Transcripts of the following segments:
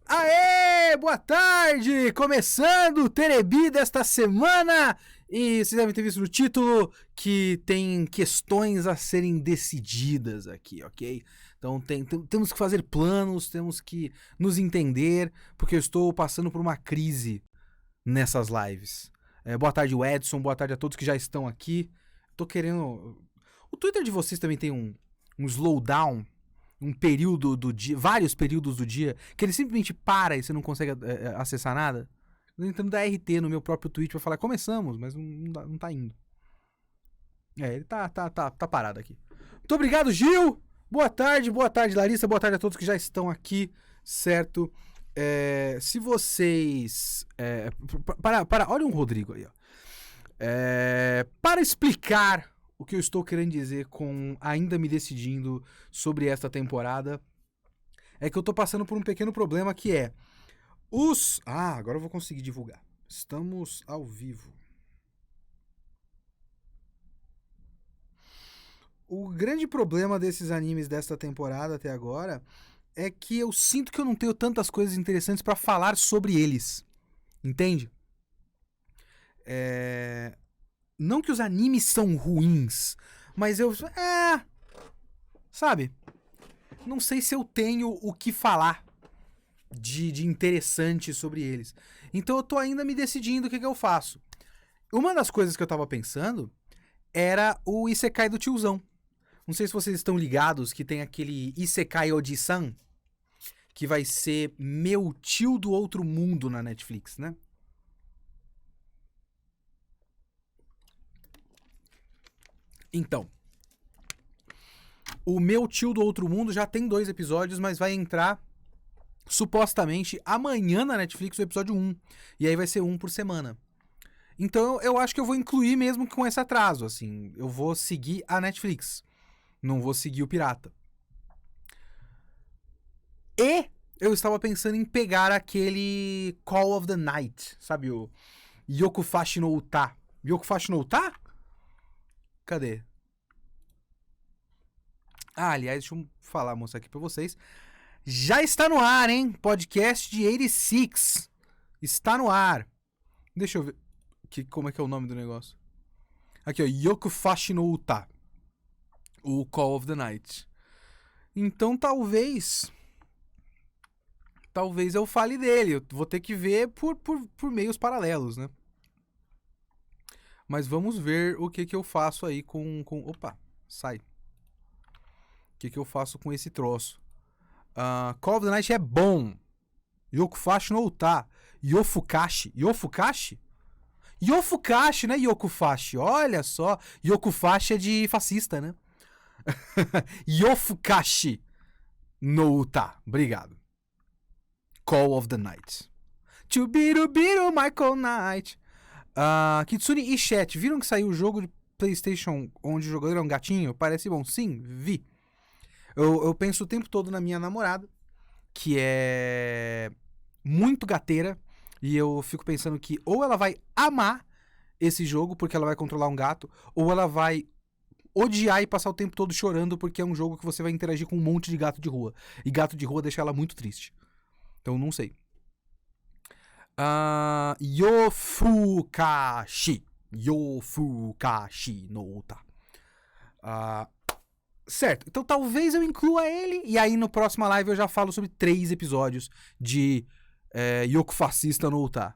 Aê, boa tarde! Começando o Terebi desta semana! E vocês devem ter visto no título que tem questões a serem decididas aqui, ok? Então temos que fazer planos, temos que nos entender, porque eu estou passando por uma crise nessas lives. Boa tarde, Edson, boa tarde a todos que já estão aqui. Tô querendo... O Twitter de vocês também tem um slowdown, um período do dia, vários períodos do dia, que ele simplesmente para e você não consegue acessar nada. Eu tô tentando dar RT no meu próprio tweet pra falar, começamos, mas não tá indo. Ele tá parado aqui. Muito obrigado, Gil! Boa tarde, Larissa, boa tarde a todos que já estão aqui, certo? Se vocês... olha um Rodrigo aí, ó. Para explicar o que eu estou querendo dizer com ainda me decidindo sobre esta temporada, é que eu tô passando por um pequeno problema que é agora eu vou conseguir divulgar. Estamos ao vivo. O grande problema desses animes desta temporada até agora é que eu sinto que eu não tenho tantas coisas interessantes pra falar sobre eles. Entende? Não que os animes são ruins, mas sabe? Não sei se eu tenho o que falar de interessante sobre eles. Então eu tô ainda me decidindo o que eu faço. Uma das coisas que eu tava pensando era o Isekai do tiozão. Não sei se vocês estão ligados que tem aquele Isekai Oji-san, que vai ser Meu Tio do Outro Mundo na Netflix, né? Então, o Meu Tio do Outro Mundo já tem 2 episódios, mas vai entrar supostamente amanhã na Netflix o episódio 1. E aí vai ser 1 por semana. Então eu acho que eu vou incluir mesmo com esse atraso, assim. Eu vou seguir a Netflix. Não vou seguir o pirata. E eu estava pensando em pegar aquele Call of the Night, sabe? O Yokufashi no Uta. Yokufashi no Uta? Cadê? Aliás, deixa eu mostrar aqui pra vocês. Já está no ar, hein? Podcast de 86. Está no ar. Deixa eu ver. Como é que é o nome do negócio? Aqui, ó. Yokufashi no Uta. O Call of the Night. Então, talvez eu fale dele. Eu vou ter que ver por meios paralelos, né? Mas vamos ver o que eu faço aí com... Opa, sai. O que eu faço com esse troço. Call of the Night é bom. Yokufashi no Uta. Yofukashi. Yofukashi? Yofukashi, né? Yokufashi. Olha só. Yokufashi é de fascista, né? Yofukashi no Uta. Obrigado. Call of the Night. Chubirubiru Michael Knight. Kitsune e Chat. Viram que saiu o jogo de PlayStation onde o jogador é um gatinho? Parece bom. Sim, vi. Eu penso o tempo todo na minha namorada, que é muito gateira, e eu fico pensando que ou ela vai amar esse jogo porque ela vai controlar um gato, ou ela vai odiar e passar o tempo todo chorando porque é um jogo que você vai interagir com um monte de gato de rua. E gato de rua deixa ela muito triste. Então não sei. Yofukashi. Yofukashi no Uta. Certo, então talvez eu inclua ele, e aí no próximo live eu já falo sobre 3 episódios de Yokufascista no Uta.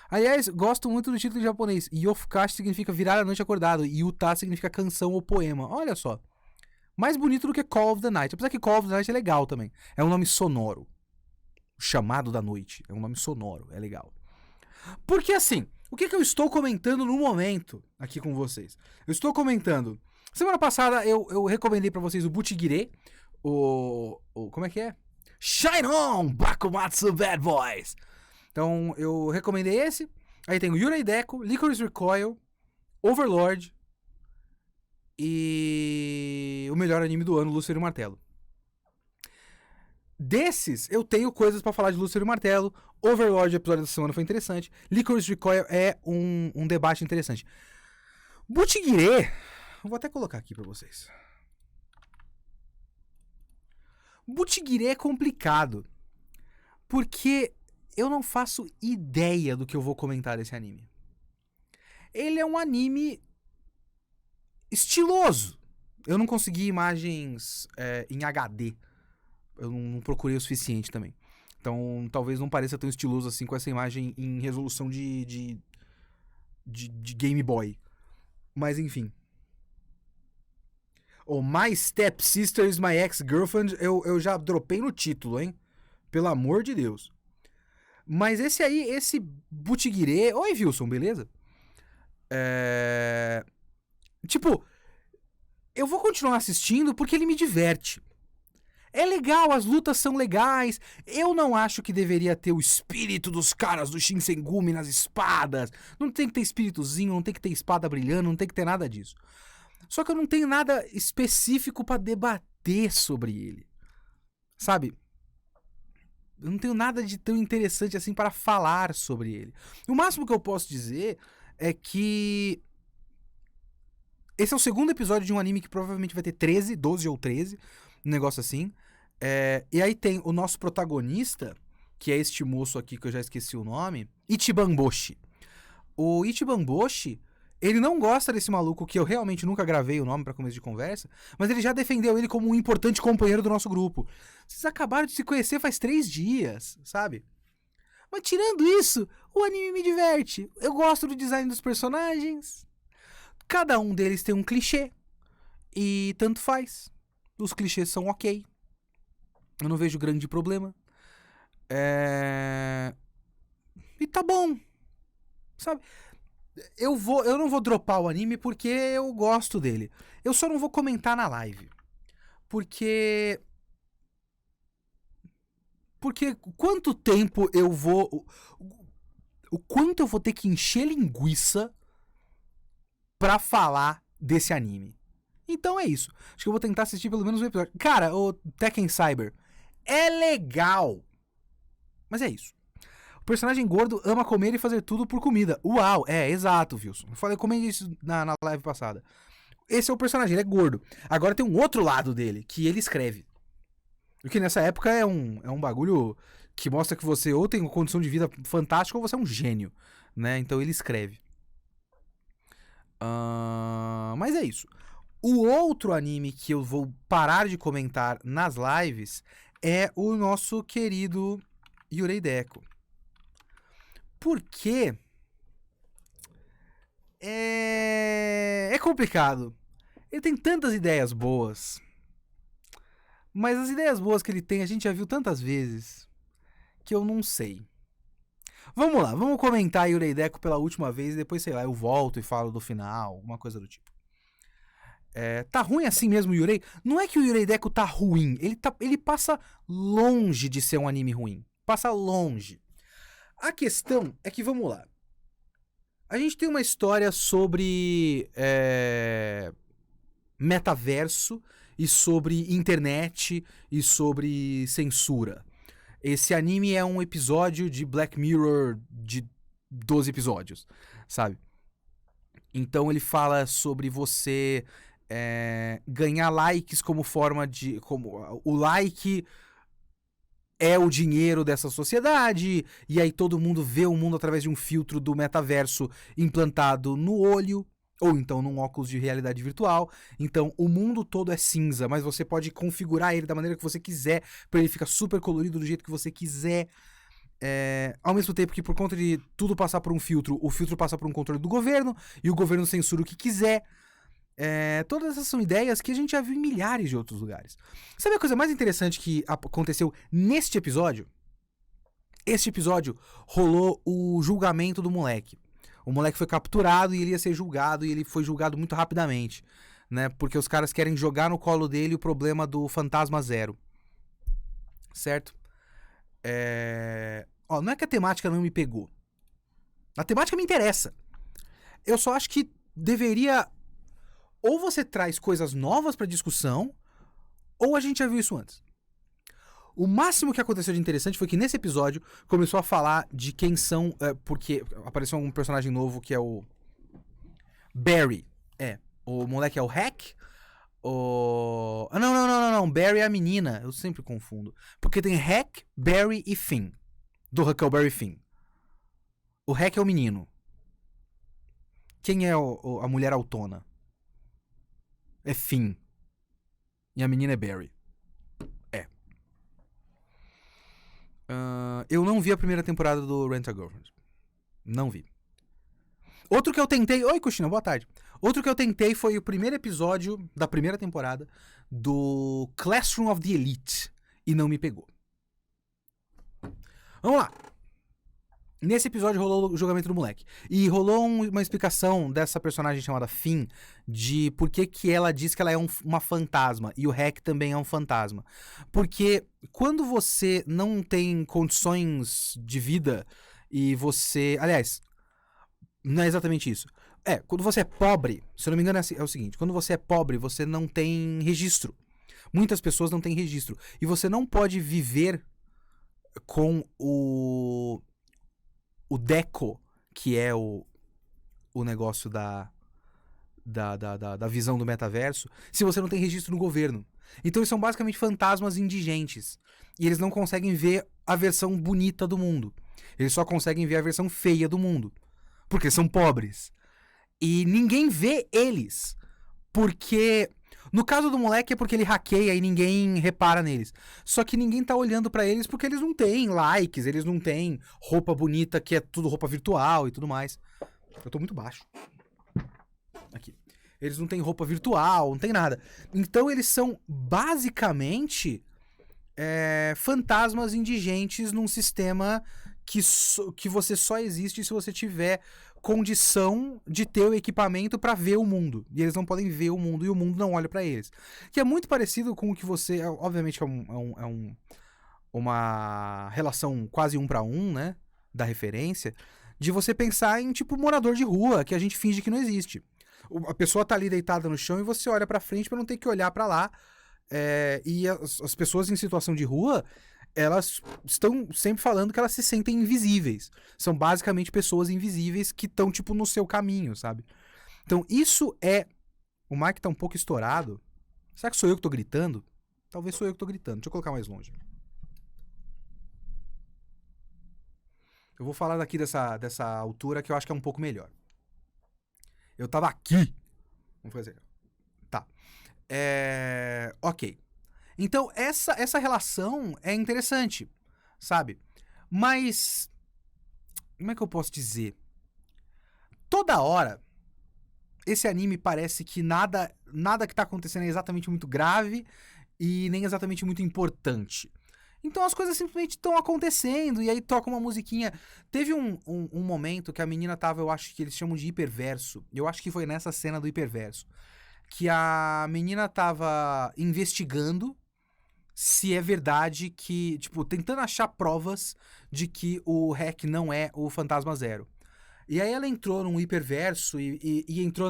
Aliás, gosto muito do título em japonês. Yofukashi significa virar a noite acordado, e Uta significa canção ou poema. Olha só. Mais bonito do que Call of the Night. Apesar que Call of the Night é legal também. É um nome sonoro. O chamado da noite. É um nome sonoro, é legal. Porque assim, o que eu estou comentando no momento aqui com vocês? Eu estou comentando... Semana passada eu recomendei pra vocês o Butchigire, como é que é? Shine On! Bakumatsu Bad Boys! Então eu recomendei esse. Aí tem o Yurei Deco, Licorice Recoil, Overlord e o melhor anime do ano, Lúcio e o Martelo. Desses, eu tenho coisas pra falar de Lúcio e o Martelo. Overlord, o episódio da semana foi interessante. Licorice Recoil é um debate interessante. Butchigire... Vou até colocar aqui pra vocês. Butchigire é complicado. Porque eu não faço ideia do que eu vou comentar desse anime. Ele é um anime estiloso. Eu não consegui imagens em HD. Eu não procurei o suficiente também. Então, talvez não pareça tão estiloso assim com essa imagem em resolução de Game Boy. Mas, enfim. My Stepsister is My Ex-Girlfriend, eu já dropei no título, hein? Pelo amor de Deus. Mas esse Butiguirê... Oi, Wilson, beleza? Tipo, eu vou continuar assistindo porque ele me diverte. É legal, as lutas são legais. Eu não acho que deveria ter o espírito dos caras do Shinsengumi nas espadas. Não tem que ter espíritozinho, não tem que ter espada brilhando, não tem que ter nada disso. Só que eu não tenho nada específico pra debater sobre ele. Sabe? Eu não tenho nada de tão interessante assim para falar sobre ele. O máximo que eu posso dizer é que esse é o segundo episódio de um anime que provavelmente vai ter 13, 12 ou 13, um negócio assim. E aí tem o nosso protagonista, que é este moço aqui que eu já esqueci o nome, Ichiban Boshi. O Ichiban Boshi, ele não gosta desse maluco que eu realmente nunca gravei o nome pra começo de conversa, mas ele já defendeu ele como um importante companheiro do nosso grupo. Vocês acabaram de se conhecer faz 3 dias, sabe? Mas tirando isso, o anime me diverte. Eu gosto do design dos personagens. Cada um deles tem um clichê. E tanto faz. Os clichês são ok. Eu não vejo grande problema. E tá bom. Sabe? Eu não vou dropar o anime porque eu gosto dele. Eu só não vou comentar na live. Porque quanto tempo eu vou... O quanto eu vou ter que encher linguiça pra falar desse anime. Então é isso. Acho que eu vou tentar assistir pelo menos um episódio. Cara, o Tekken Cyber é legal. Mas é isso. O personagem gordo ama comer e fazer tudo por comida. Uau, exato, Wilson. Eu falei, comentei isso na live passada. Esse é o personagem, ele é gordo. Agora tem um outro lado dele, que ele escreve. Porque nessa época é um bagulho que mostra que você ou tem uma condição de vida fantástica ou você é um gênio, né? Então ele escreve. Mas é isso. O outro anime que eu vou parar de comentar nas lives é o nosso querido Yurei Deco. Porque é complicado. Ele tem tantas ideias boas. Mas as ideias boas que ele tem a gente já viu tantas vezes que eu não sei. Vamos lá, vamos comentar Yurei Deco pela última vez e depois, sei lá, eu volto e falo do final, alguma coisa do tipo. Tá ruim assim mesmo o Yurei? Não é que o Yurei Deco tá ruim, ele passa longe de ser um anime ruim. Passa longe. A questão é que, vamos lá. A gente tem uma história sobre metaverso e sobre internet e sobre censura. Esse anime é um episódio de Black Mirror de 12 episódios, sabe? Então ele fala sobre você ganhar likes como forma de... como o like é o dinheiro dessa sociedade, e aí todo mundo vê o mundo através de um filtro do metaverso implantado no olho, ou então num óculos de realidade virtual. Então o mundo todo é cinza, mas você pode configurar ele da maneira que você quiser, para ele ficar super colorido do jeito que você quiser. Ao mesmo tempo que, por conta de tudo passar por um filtro, o filtro passa por um controle do governo, e o governo censura o que quiser. Todas essas são ideias que a gente já viu em milhares de outros lugares. Sabe a coisa mais interessante que aconteceu neste episódio? Este episódio rolou o julgamento do moleque. O moleque foi capturado e ele ia ser julgado, e ele foi julgado muito rapidamente, né? Porque os caras querem jogar no colo dele o problema do Fantasma Zero. Certo? Não é que a temática não me pegou. A temática me interessa. Eu só acho que deveria... Ou você traz coisas novas pra discussão, ou a gente já viu isso antes. O máximo que aconteceu de interessante foi que nesse episódio começou a falar de quem são... porque apareceu um personagem novo que é o Barry. O moleque é o Hack. Não. Barry é a menina. Eu sempre confundo. Porque tem Hack, Barry e Finn. do Huckleberry Finn. O Hack é o menino. Quem é a mulher autona? É Finn. E a menina é Barry. É. Eu não vi a primeira temporada do Rent-A-Girlfriend. Não vi. Outro que eu tentei... Oi, Cuxina, boa tarde. Outro que eu tentei foi o primeiro episódio da primeira temporada do Classroom of the Elite. E não me pegou. Vamos lá. Nesse episódio rolou o julgamento do moleque. E rolou uma explicação dessa personagem chamada Finn, de por que ela diz que ela é uma fantasma. E o Hack também é um fantasma. Porque quando você não tem condições de vida e você... Aliás, não é exatamente isso. Quando você é pobre, se eu não me engano é o seguinte. Quando você é pobre, você não tem registro. Muitas pessoas não têm registro. E você não pode viver com o Deco, que é o negócio da visão do metaverso, se você não tem registro no governo. Então eles são basicamente fantasmas indigentes. E eles não conseguem ver a versão bonita do mundo. Eles só conseguem ver a versão feia do mundo. Porque são pobres. E ninguém vê eles. Porque... No caso do moleque é porque ele hackeia e ninguém repara neles. Só que ninguém tá olhando pra eles porque eles não têm likes, eles não têm roupa bonita, que é tudo roupa virtual e tudo mais. Eu tô muito baixo. Aqui. Eles não têm roupa virtual, não tem nada. Então eles são basicamente fantasmas indigentes num sistema que você só existe se você tiver condição de ter o equipamento para ver o mundo. E eles não podem ver o mundo e o mundo não olha para eles. Que é muito parecido com o que você... Obviamente é uma relação quase 1 para 1, né? Da referência. De você pensar em, tipo, morador de rua, que a gente finge que não existe. A pessoa tá ali deitada no chão e você olha para frente para não ter que olhar para lá. E as pessoas em situação de rua... elas estão sempre falando que elas se sentem invisíveis. São basicamente pessoas invisíveis que estão, tipo, no seu caminho, sabe? Então, isso é... O mic tá um pouco estourado. Será que sou eu que tô gritando? Talvez sou eu que tô gritando. Deixa eu colocar mais longe. Eu vou falar daqui dessa altura que eu acho que é um pouco melhor. Eu tava aqui. Vamos fazer. Tá. Ok. Então, essa relação é interessante, sabe? Mas, como é que eu posso dizer? Toda hora, esse anime parece que nada que tá acontecendo é exatamente muito grave e nem exatamente muito importante. Então as coisas simplesmente estão acontecendo e aí toca uma musiquinha. Teve um momento que a menina tava, eu acho que eles chamam de hiperverso. Eu acho que foi nessa cena do hiperverso. Que a menina tava investigando se é verdade que, tipo, tentando achar provas de que o Hack não é o Fantasma Zero. E aí ela entrou num hiperverso e entrou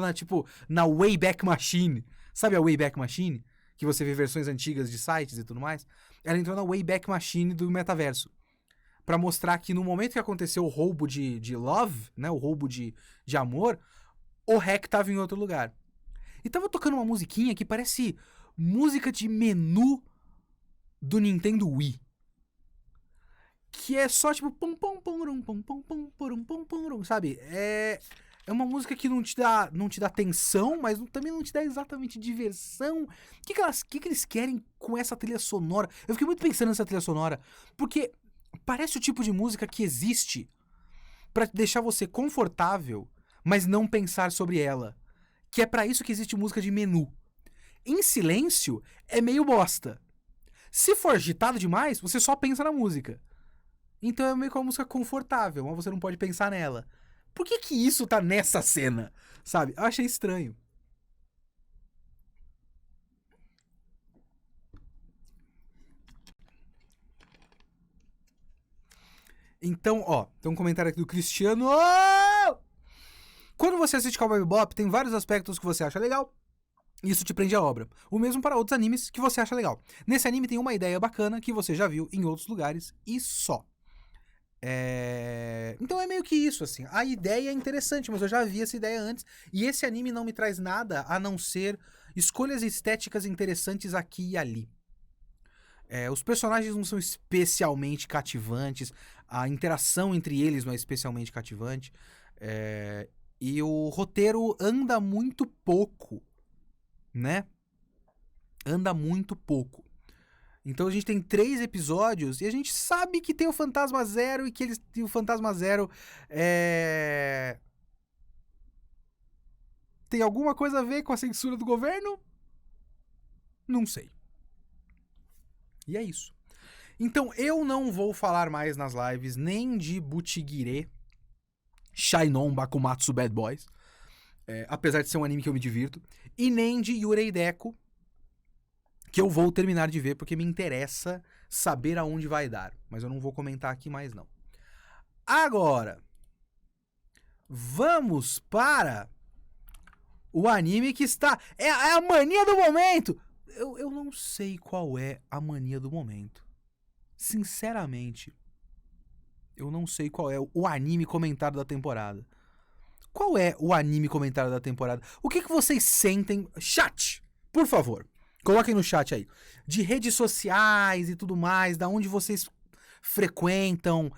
na Wayback Machine. Sabe a Wayback Machine? Que você vê versões antigas de sites e tudo mais. Ela entrou na Wayback Machine do metaverso. Pra mostrar que no momento que aconteceu o roubo de love, né, o roubo de amor, o Hack tava em outro lugar. E tava tocando uma musiquinha que parece música de menu do Nintendo Wii. Que é só tipo pum pum pum pum pum pum pum pum pum, sabe? É uma música que não te dá tensão, mas também não te dá exatamente diversão. O que eles querem com essa trilha sonora? Eu fiquei muito pensando nessa trilha sonora, porque parece o tipo de música que existe pra deixar você confortável, mas não pensar sobre ela. Que é pra isso que existe música de menu. Em silêncio é meio bosta. Se for agitado demais, você só pensa na música. Então é meio que uma música confortável, mas você não pode pensar nela. Por que isso tá nessa cena? Sabe? Eu achei estranho. Então, tem um comentário aqui do Cristiano. Oh! Quando você assiste Cowboy Bebop, tem vários aspectos que você acha legal. Isso te prende à obra. O mesmo para outros animes que você acha legal. Nesse anime tem uma ideia bacana que você já viu em outros lugares e só. Então é meio que isso, assim. A ideia é interessante, mas eu já vi essa ideia antes. E esse anime não me traz nada a não ser escolhas estéticas interessantes aqui e ali. Os personagens não são especialmente cativantes, a interação entre eles não é especialmente cativante, e o roteiro anda muito pouco, né? Anda muito pouco. Então a gente tem 3 episódios e a gente sabe que tem o Fantasma Zero e que o Fantasma Zero tem alguma coisa a ver com a censura do governo? Não sei. E é isso. Então eu não vou falar mais nas lives nem de Butigire, Shainon Bakumatsu Bad Boys, apesar de ser um anime que eu me divirto, e nem de Yurei Deco, que eu vou terminar de ver porque me interessa saber aonde vai dar. Mas eu não vou comentar aqui mais não. Agora, vamos para o anime que está... É a mania do momento! Eu não sei qual é a mania do momento. Sinceramente, eu não sei qual é o anime comentário da temporada. Qual é o anime comentário da temporada? O que vocês sentem? Chat, por favor. Coloquem no chat aí. De redes sociais e tudo mais, da onde vocês frequentam,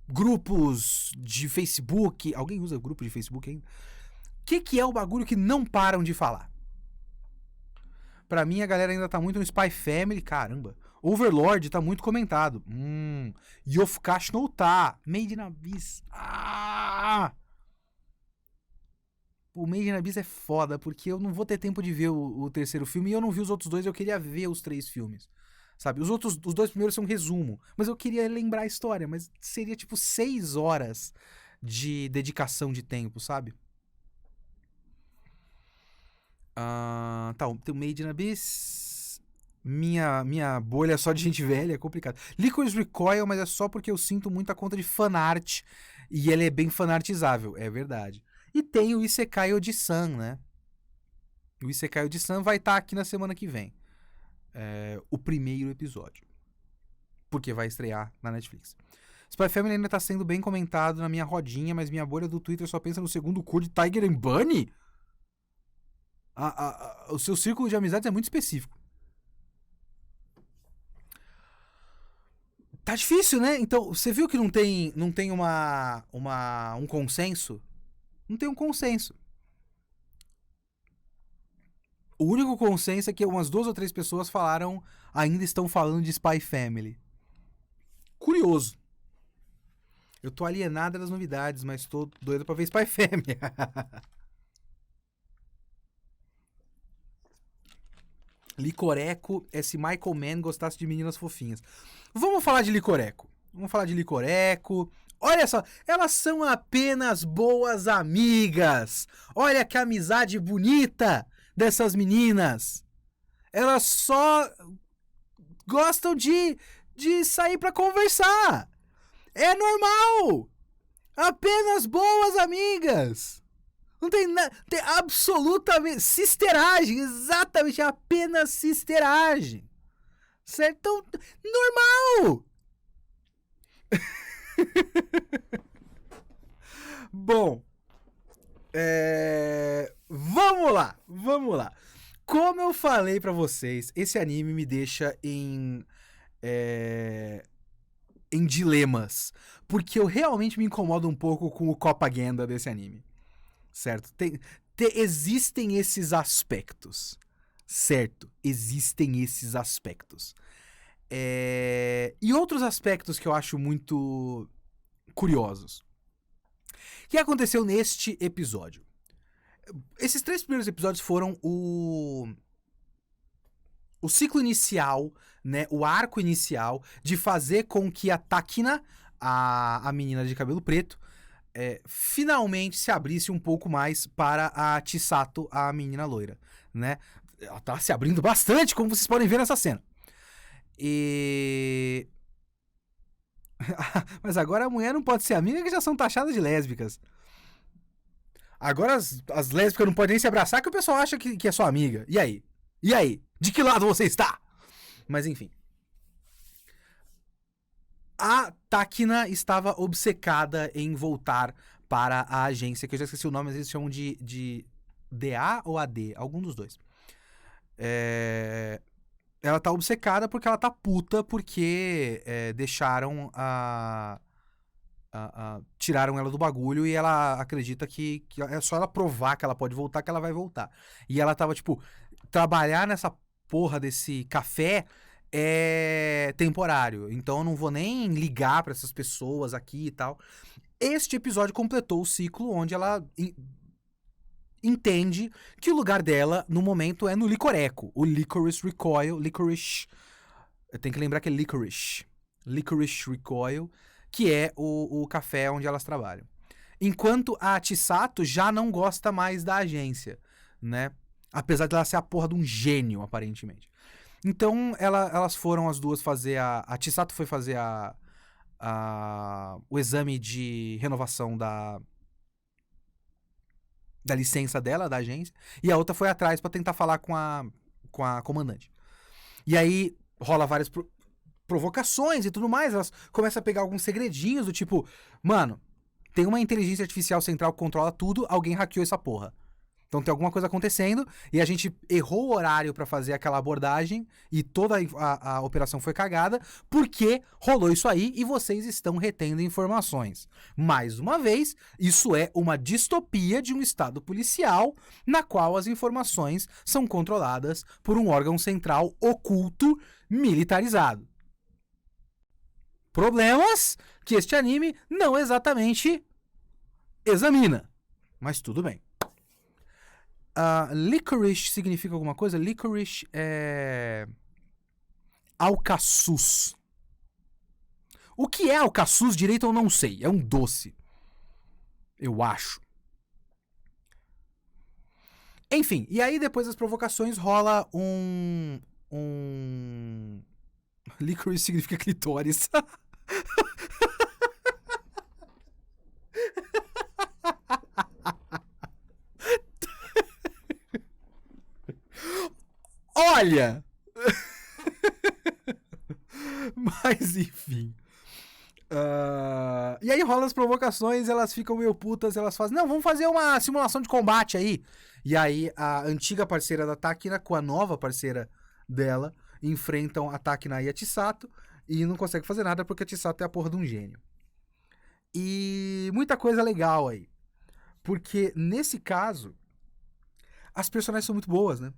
grupos de Facebook. Alguém usa grupo de Facebook ainda? O que é o bagulho que não param de falar? Pra mim, a galera ainda tá muito no Spy Family. Caramba. Overlord tá muito comentado. Yofukashi no tá. Made in Abyss. O Made in Abyss é foda, porque eu não vou ter tempo de ver o terceiro filme, e eu não vi os outros 2, eu queria ver os 3 filmes. Sabe? Os 2 primeiros são um resumo, mas eu queria lembrar a história, mas seria tipo 6 horas de dedicação de tempo, sabe? Tá, tem o Made in Abyss. Minha bolha é só de gente velha, é complicado. Licorice Recoil, mas é só porque eu sinto muita conta de fanart, e ele é bem fanartizável, é verdade. E tem o Isekai Oji-san, né? O Isekai Oji-san vai estar aqui na semana que vem. O primeiro episódio. Porque vai estrear na Netflix. Spy Family ainda tá sendo bem comentado na minha rodinha, mas minha bolha do Twitter só pensa no segundo cu de Tiger and Bunny? O seu círculo de amizades é muito específico. Tá difícil, né? Então, você viu que não tem um consenso? Não tem um consenso. O único consenso é que umas 2 ou 3 pessoas ainda estão falando de Spy Family. Curioso. Eu tô alienada das novidades, mas tô doido pra ver Spy Family. Licoreco é se Michael Mann gostasse de meninas fofinhas. Vamos falar de Licoreco. Olha só, elas são apenas boas amigas. Olha que amizade bonita dessas meninas. Elas só gostam de sair pra conversar. É normal. Apenas boas amigas. Não tem nada. Tem absolutamente. Sisteragem. Exatamente. Apenas sisteragem. Certo? Então, normal. Bom. Vamos lá. Como eu falei pra vocês, esse anime me deixa em dilemas. Porque eu realmente me incomodo um pouco com o propaganda desse anime. Certo? Existem esses aspectos. Certo? Existem esses aspectos. E outros aspectos que eu acho muito curiosos. O que aconteceu neste episódio? Esses 3 primeiros episódios foram o ciclo inicial, né? O arco inicial de fazer com que a Takina, a menina de cabelo preto, finalmente se abrisse um pouco mais para a Chisato, a menina loira, né? Ela tá se abrindo bastante, como vocês podem ver nessa cena. Mas agora a mulher não pode ser amiga, que já são taxadas de lésbicas. Agora as lésbicas não podem nem se abraçar, que o pessoal acha que é sua amiga. E aí? De que lado você está? Mas enfim. A Takina estava obcecada em voltar para a agência, que eu já esqueci o nome, mas eles chamam de DA ou AD, algum dos dois. Ela tá obcecada porque ela tá puta porque deixaram tiraram ela do bagulho e ela acredita que é só ela provar que ela pode voltar que ela vai voltar. E ela tava, tipo, trabalhar nessa porra desse café é temporário. Então eu não vou nem ligar pra essas pessoas aqui e tal. Este episódio completou o ciclo onde ela entende que o lugar dela, no momento, é no Licoreco. O Licorice Recoil. Licorice. Eu tenho que lembrar que é Licorice. Licorice Recoil, que é o café onde elas trabalham. Enquanto a Chisato já não gosta mais da agência, né? Apesar de ela ser a porra de um gênio, aparentemente. Então, elas foram as duas fazer a Chisato foi fazer o exame de renovação da licença dela, da agência, e a outra foi atrás pra tentar falar com a comandante. E aí rola várias provocações e tudo mais, elas começam a pegar alguns segredinhos do tipo, mano, tem uma inteligência artificial central que controla tudo, alguém hackeou essa porra. Então tem alguma coisa acontecendo e a gente errou o horário pra fazer aquela abordagem e toda a operação foi cagada porque rolou isso aí e vocês estão retendo informações. Mais uma vez, isso é uma distopia de um estado policial na qual as informações são controladas por um órgão central oculto militarizado. Problemas que este anime não exatamente examina, mas tudo bem. Licorice significa alguma coisa? Licorice é alcaçuz. O que é alcaçuz direito eu não sei. É um doce. Eu acho. Enfim, e aí depois das provocações rola um... Licorice significa clitóris. Olha! Mas enfim. E aí rola as provocações, elas ficam meio putas, elas fazem, não, vamos fazer uma simulação de combate aí. E aí a antiga parceira da Takina com a nova parceira dela enfrentam a Takina e a Chisato e não conseguem fazer nada porque a Chisato é a porra de um gênio. E muita coisa legal aí. Porque nesse caso, as personagens são muito boas, né?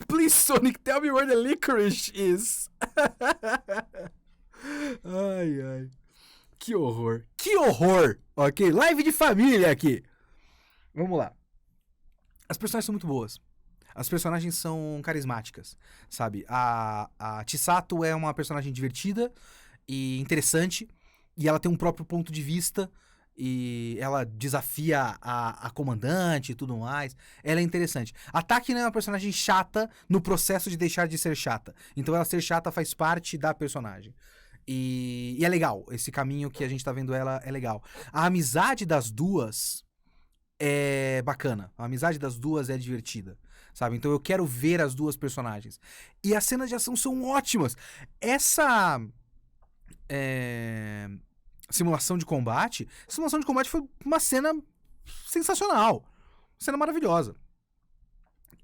Please, Sonic, tell me where the licorice is. Ai, ai. Que horror. Que horror. Ok, live de família aqui. Vamos lá. As personagens são muito boas. As personagens são carismáticas, sabe? A Chisato é uma personagem divertida e interessante. E ela tem um próprio ponto de vista. E ela desafia a comandante e tudo mais. Ela é interessante. A Takina é uma personagem chata no processo de deixar de ser chata. Então ela ser chata faz parte da personagem. E é legal. Esse caminho que a gente tá vendo ela é legal. A amizade das duas é bacana. A amizade das duas é divertida, sabe? Então eu quero ver as duas personagens. E as cenas de ação são ótimas. Essa simulação de combate foi uma cena sensacional. Uma cena maravilhosa.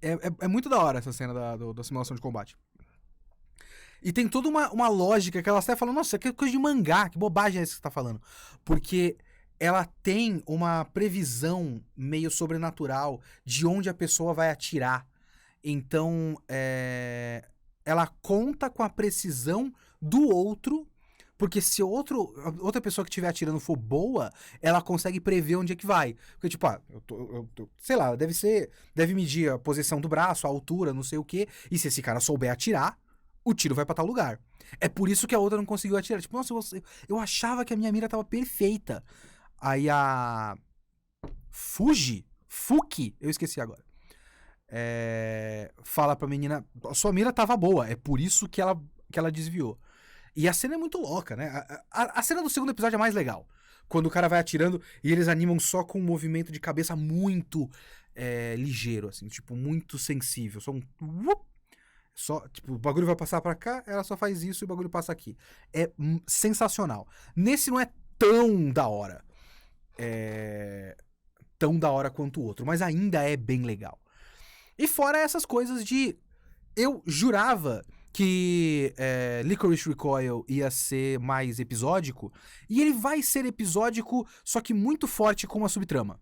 É muito da hora essa cena da simulação de combate. E tem toda uma lógica que ela até falando, nossa, que coisa de mangá, que bobagem é essa que você tá falando? Porque ela tem uma previsão meio sobrenatural de onde a pessoa vai atirar. Então, ela conta com a precisão do outro, porque se outra pessoa que estiver atirando for boa, ela consegue prever onde é que vai. Porque, tipo, sei lá, deve medir a posição do braço, a altura, não sei o quê, e se esse cara souber atirar, o tiro vai pra tal lugar. É por isso que a outra não conseguiu atirar. Tipo, nossa, eu achava que a minha mira tava perfeita. Aí a Fuki, eu esqueci agora. Fala pra menina, a sua mira tava boa, é por isso que ela desviou. E a cena é muito louca, né? A cena do segundo episódio é mais legal. Quando o cara vai atirando e eles animam só com um movimento de cabeça muito ligeiro, assim, tipo, muito sensível. Só, tipo, o bagulho vai passar pra cá, ela só faz isso e o bagulho passa aqui. É sensacional. Nesse não é tão da hora. Tão da hora quanto o outro, mas ainda é bem legal. E fora essas coisas de... Eu jurava que Licorice Recoil ia ser mais episódico, e ele vai ser episódico, só que muito forte com a subtrama.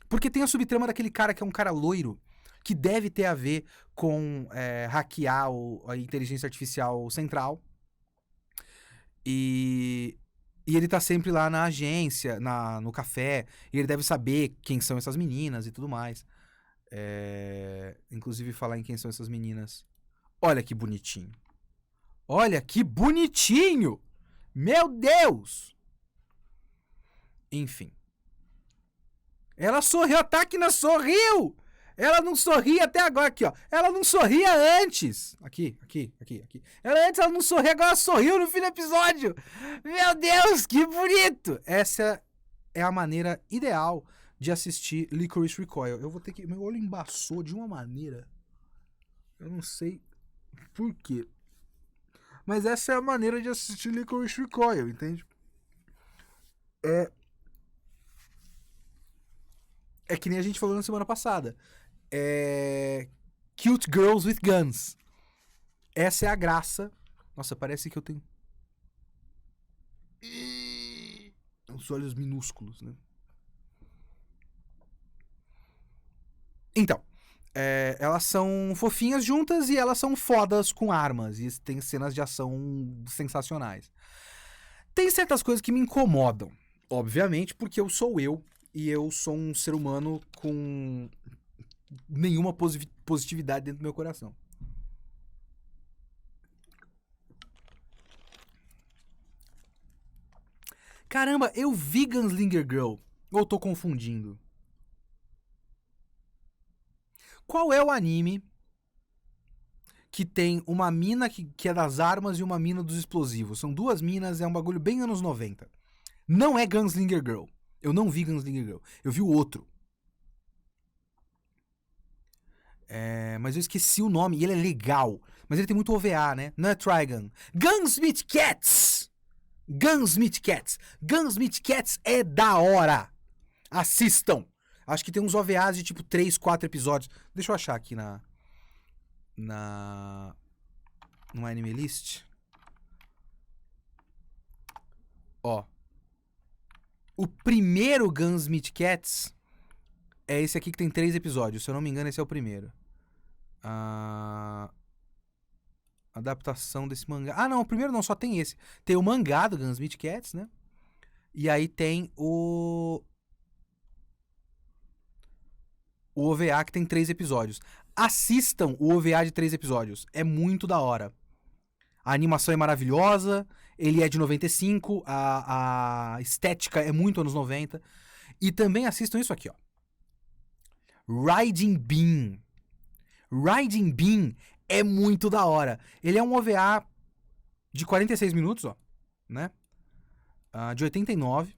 Porque tem a subtrama daquele cara que é um cara loiro, que deve ter a ver com hackear a inteligência artificial central. E ele tá sempre lá na agência, no café, e ele deve saber quem são essas meninas e tudo mais. Inclusive falar em quem são essas meninas. Olha que bonitinho. Olha que bonitinho! Meu Deus! Enfim. Ela sorriu, a Takina sorriu! Ela não sorria até agora, aqui, ó. Ela não sorria antes. Aqui. Ela não sorria, agora ela sorriu no fim do episódio. Meu Deus, que bonito! Essa é a maneira ideal de assistir Licorice Recoil. Eu vou ter que... Meu olho embaçou de uma maneira... Eu não sei por quê. Mas essa é a maneira de assistir Licorice Recoil, entende? É que nem a gente falou na semana passada. Cute Girls with Guns. Essa é a graça. Nossa, parece que eu tenho... Os olhos minúsculos, né? Então, elas são fofinhas juntas e elas são fodas com armas. E tem cenas de ação sensacionais. Tem certas coisas que me incomodam. Obviamente, porque eu sou eu. E eu sou um ser humano com nenhuma positividade dentro do meu coração. Caramba, eu vi Gunslinger Girl. Ou tô confundindo? Qual é o anime que tem uma mina que é das armas e uma mina dos explosivos? São duas minas, é um bagulho bem anos 90. Não é Gunslinger Girl. Eu não vi Gunslinger Girl. Eu vi o outro. Mas eu esqueci o nome e ele é legal. Mas ele tem muito OVA, né? Não é Trigun. Gunsmith Cats! Gunsmith Cats. Gunsmith Cats é da hora. Assistam. Acho que tem uns OVAs de tipo 3, 4 episódios. Deixa eu achar aqui no Anime List. Ó. O primeiro Gunsmith Cats é esse aqui que tem 3 episódios. Se eu não me engano, esse é o primeiro. Adaptação desse mangá. Ah, não, o primeiro não, só tem esse. Tem o mangá do Gunsmith Cats, né? E aí tem o OVA que tem 3 episódios. Assistam o OVA de 3 episódios. É muito da hora. A animação é maravilhosa. Ele é de 95. A estética é muito anos 90. E também assistam isso aqui, ó. Riding Bean. Riding Bean é muito da hora. Ele é um OVA de 46 minutos, ó. Né? De 89.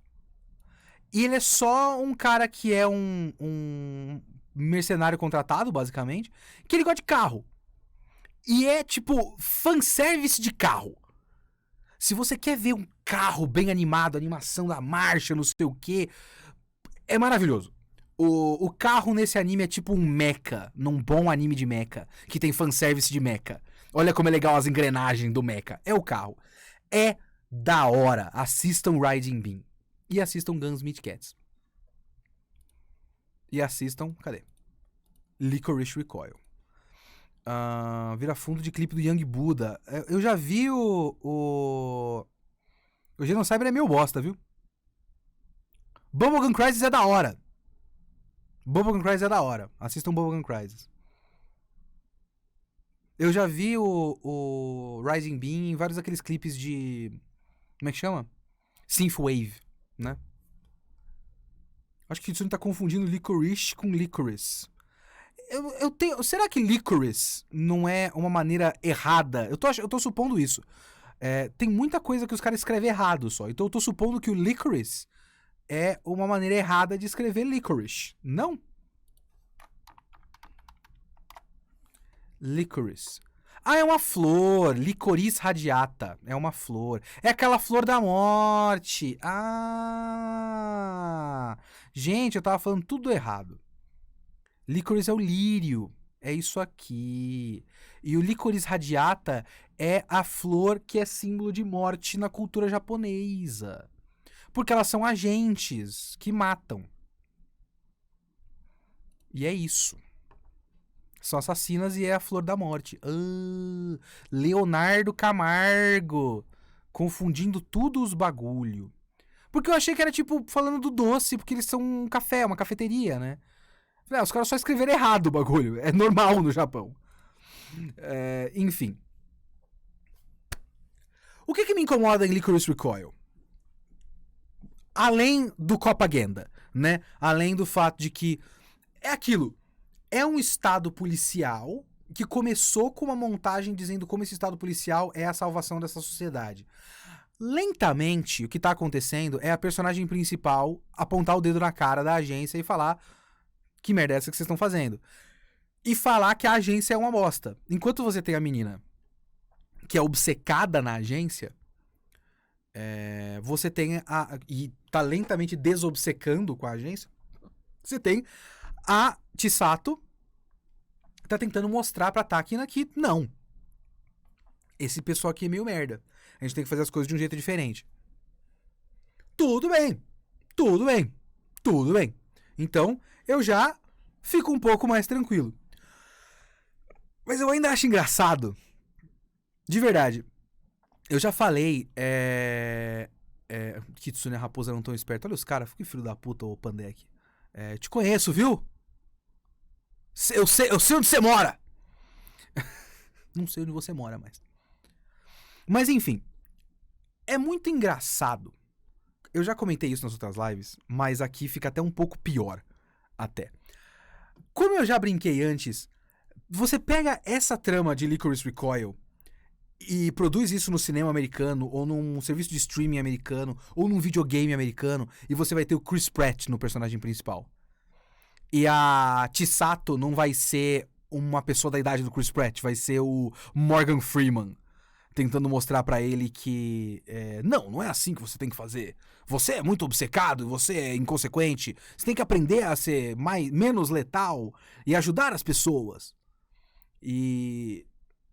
E ele é só um cara que é um mercenário contratado, basicamente, que ele gosta de carro. E é, tipo, fanservice de carro. Se você quer ver um carro bem animado, animação da marcha, não sei o quê, é maravilhoso. O carro nesse anime é tipo um mecha, num bom anime de mecha, que tem fanservice de mecha. Olha como é legal as engrenagens do mecha. É o carro. É da hora. Assistam Riding Bean. E assistam Gunsmith Cats. E assistam... Cadê? Licorice Recoil. Vira fundo de clipe do Young Buddha. Eu já vi o Genocyber é meio bosta, viu? Bubblegum Crisis é da hora. Bubblegum Crisis é da hora. Assistam Bubblegum Crisis. Eu já vi o Rising Bean em vários daqueles clipes de... Como é que chama? Synthwave, né? Acho que isso tá confundindo Licorice com Licorice. Será que Licorice não é uma maneira errada? Eu tô supondo isso. Tem muita coisa que os caras escrevem errado só. Então eu tô supondo que o Licorice é uma maneira errada de escrever Licorice. Não? Licorice. É uma flor. Licorice radiata. É uma flor. É aquela flor da morte. Gente, eu tava falando tudo errado. Licorice é o lírio. É isso aqui. E o licorice radiata é a flor que é símbolo de morte na cultura japonesa. Porque elas são agentes que matam. E é isso. São assassinas e é a flor da morte. Leonardo Camargo. Confundindo tudo os bagulho. Porque eu achei que era tipo falando do doce, porque eles são um café, uma cafeteria, né? Os caras só escreveram errado o bagulho. É normal no Japão. Enfim. O que me incomoda em Licorice Recoil? Além do Copaganda, né? Além do fato de que é aquilo. É um estado policial que começou com uma montagem dizendo como esse estado policial é a salvação dessa sociedade. Lentamente, o que tá acontecendo é a personagem principal apontar o dedo na cara da agência e falar que merda é essa que vocês estão fazendo. E falar que a agência é uma bosta. Enquanto você tem a menina que é obcecada na agência, você tem e tá lentamente desobcecando com a agência, você tem a Chisato tá tentando mostrar pra Takina que não. Esse pessoal aqui é meio merda. A gente tem que fazer as coisas de um jeito diferente. Tudo bem. Tudo bem. Tudo bem. Então, eu já fico um pouco mais tranquilo. Mas eu ainda acho engraçado. De verdade. Eu já falei. Kitsune e a raposa não tão esperto. Olha os caras. Que filho da puta, ô Pandek. Te conheço, viu? Eu sei onde você mora. Não sei onde você mora, mas enfim. É muito engraçado. Eu já comentei isso nas outras lives, mas aqui fica até um pouco pior. Até. Como eu já brinquei antes, você pega essa trama de Licorice Recoil e produz isso no cinema americano, ou num serviço de streaming americano, ou num videogame americano, e você vai ter o Chris Pratt no personagem principal. E a Chisato não vai ser uma pessoa da idade do Chris Pratt, vai ser o Morgan Freeman, tentando mostrar pra ele que não é assim que você tem que fazer. Você é muito obcecado, você é inconsequente. Você tem que aprender a ser menos letal e ajudar as pessoas. E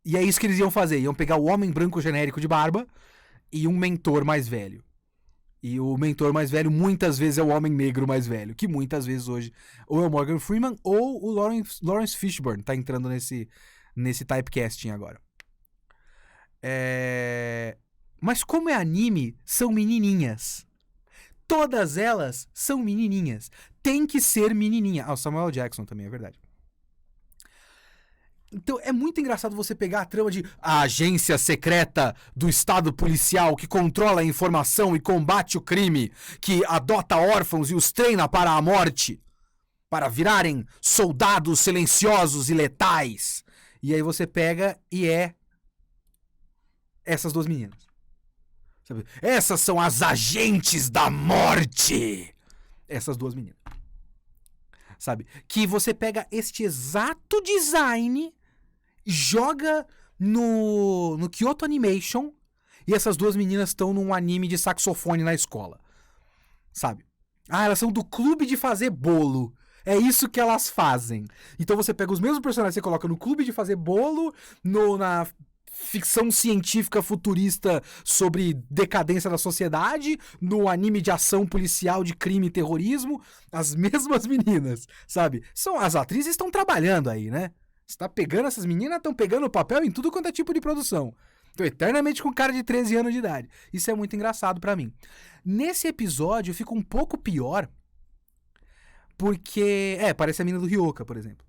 é isso que eles iam fazer. Iam pegar o homem branco genérico de barba e um mentor mais velho. E o mentor mais velho muitas vezes é o homem negro mais velho, que muitas vezes hoje ou é o Morgan Freeman ou o Lawrence Fishburne tá entrando nesse typecasting agora. Mas como é anime, são menininhas. Todas elas são menininhas. Tem que ser menininha. O Samuel Jackson também, é verdade. Então é muito engraçado você pegar a trama de a agência secreta do estado policial que controla a informação e combate o crime, que adota órfãos e os treina para a morte, para virarem soldados silenciosos e letais. E aí você pega e essas duas meninas. Sabe? Essas são as agentes da morte. Essas duas meninas. Sabe? Que você pega este exato design, joga no Kyoto Animation e essas duas meninas estão num anime de saxofone na escola. Sabe? Elas são do clube de fazer bolo. É isso que elas fazem. Então você pega os mesmos personagens que você coloca no clube de fazer bolo, na ficção científica futurista sobre decadência da sociedade, no anime de ação policial de crime e terrorismo, as mesmas meninas, sabe? As atrizes estão trabalhando aí, né? Você tá pegando essas meninas, estão pegando o papel em tudo quanto é tipo de produção. Estão eternamente com cara de 13 anos de idade. Isso é muito engraçado pra mim. Nesse episódio fica um pouco pior, porque... parece a menina do Ryoka, por exemplo.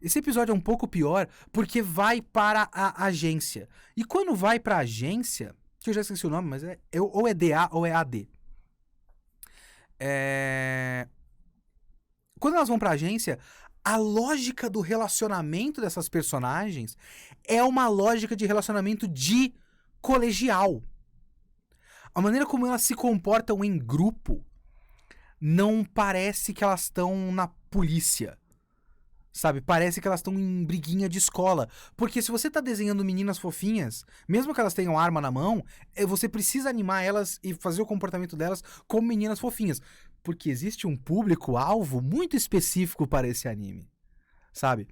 Esse episódio é um pouco pior porque vai para a agência. E quando vai para a agência, que eu já esqueci o nome, mas ou é DA ou é AD. Quando elas vão para a agência, a lógica do relacionamento dessas personagens é uma lógica de relacionamento de colegial. A maneira como elas se comportam em grupo não parece que elas estão na polícia. Sabe, parece que elas estão em briguinha de escola. Porque se você tá desenhando meninas fofinhas, mesmo que elas tenham arma na mão, você precisa animar elas e fazer o comportamento delas como meninas fofinhas. Porque existe um público-alvo muito específico para esse anime. Sabe?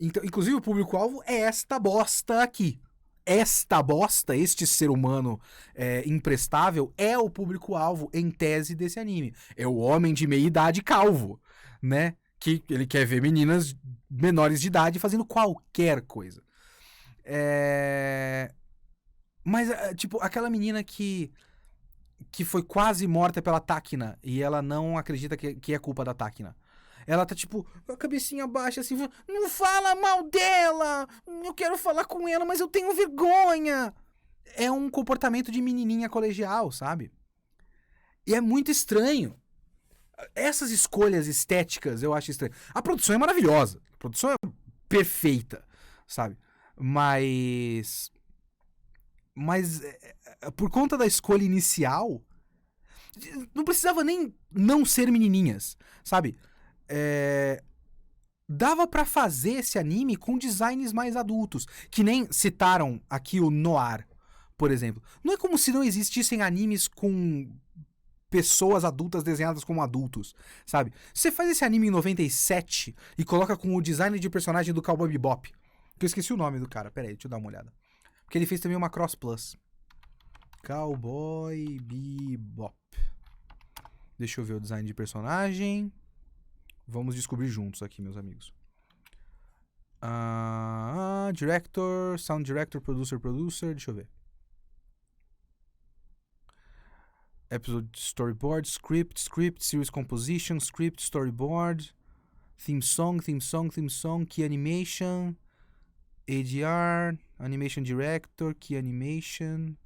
Então, inclusive, o público-alvo é esta bosta aqui. Esta bosta, este ser humano imprestável, é o público-alvo, em tese, desse anime. É o homem de meia idade calvo, né? Que ele quer ver meninas menores de idade fazendo qualquer coisa. Mas, tipo, aquela menina que foi quase morta pela Takina e ela não acredita que é culpa da Takina. Ela tá, tipo, com a cabecinha baixa, assim, não fala mal dela! Eu quero falar com ela, mas eu tenho vergonha! É um comportamento de menininha colegial, sabe? E é muito estranho. Essas escolhas estéticas eu acho estranho. A produção é maravilhosa. A produção é perfeita, sabe? Mas por conta da escolha inicial, não precisava nem não ser menininhas, sabe? Dava pra fazer esse anime com designs mais adultos, que nem citaram aqui o Noir, por exemplo. Não é como se não existissem animes com pessoas adultas desenhadas como adultos, sabe? Você faz esse anime em 97 e coloca com o design de personagem do Cowboy Bebop, que eu esqueci o nome do cara, peraí, deixa eu dar uma olhada. Porque ele fez também uma Cross Plus. Cowboy Bebop. Deixa eu ver o design de personagem. Vamos descobrir juntos aqui, meus amigos. Director, Sound Director, Producer. Deixa eu ver. Episode Storyboard, Script, Series Composition, Script, Storyboard, Theme Song, Key Animation, ADR, Animation Director, Key Animation.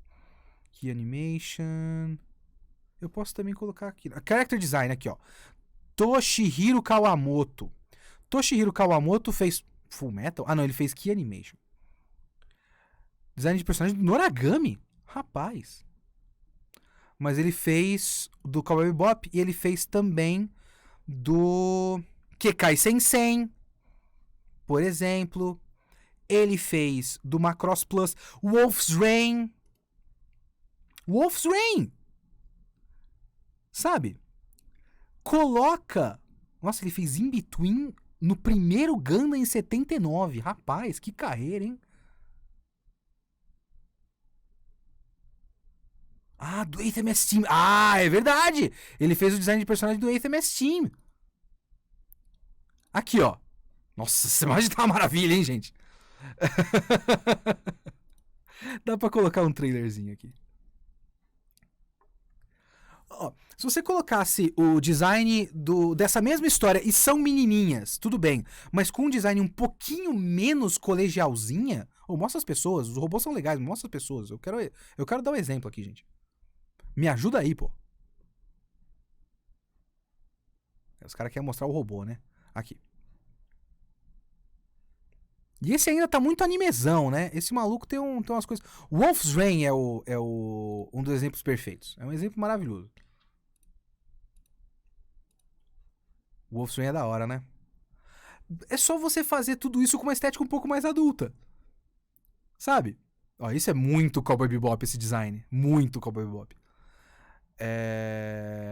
Eu posso também colocar aqui. Character Design, aqui, ó. Toshihiro Kawamoto. Toshihiro Kawamoto fez Full Metal? Ah, não, ele fez Key Animation. Design de personagem do Noragami. Rapaz. Mas ele fez do Cowboy Bebop e ele fez também do Kekai Sensen, por exemplo. Ele fez do Macross Plus Wolf's Rain. Sabe? Coloca... Nossa, ele fez In Between no primeiro Gundam em 79. Rapaz, que carreira, hein? Do 8th MS Team. É verdade! Ele fez o design de personagem do 8th MS Team. Aqui, ó. Nossa, essa imagem tá uma maravilha, hein, gente? Dá pra colocar um trailerzinho aqui. Se você colocasse o design dessa mesma história, e são menininhas, tudo bem, mas com um design um pouquinho menos colegialzinha, mostra as pessoas, os robôs são legais, mostra as pessoas. Eu quero dar um exemplo aqui, gente. Me ajuda aí, pô. Os caras querem mostrar o robô, né? Aqui. E esse ainda tá muito animezão, né? Esse maluco tem umas coisas... Wolf's Rain é um dos exemplos perfeitos. É um exemplo maravilhoso. Wolf's Rain é da hora, né? É só você fazer tudo isso com uma estética um pouco mais adulta. Sabe? Isso é muito Cowboy Bebop, esse design. Muito Cowboy Bebop.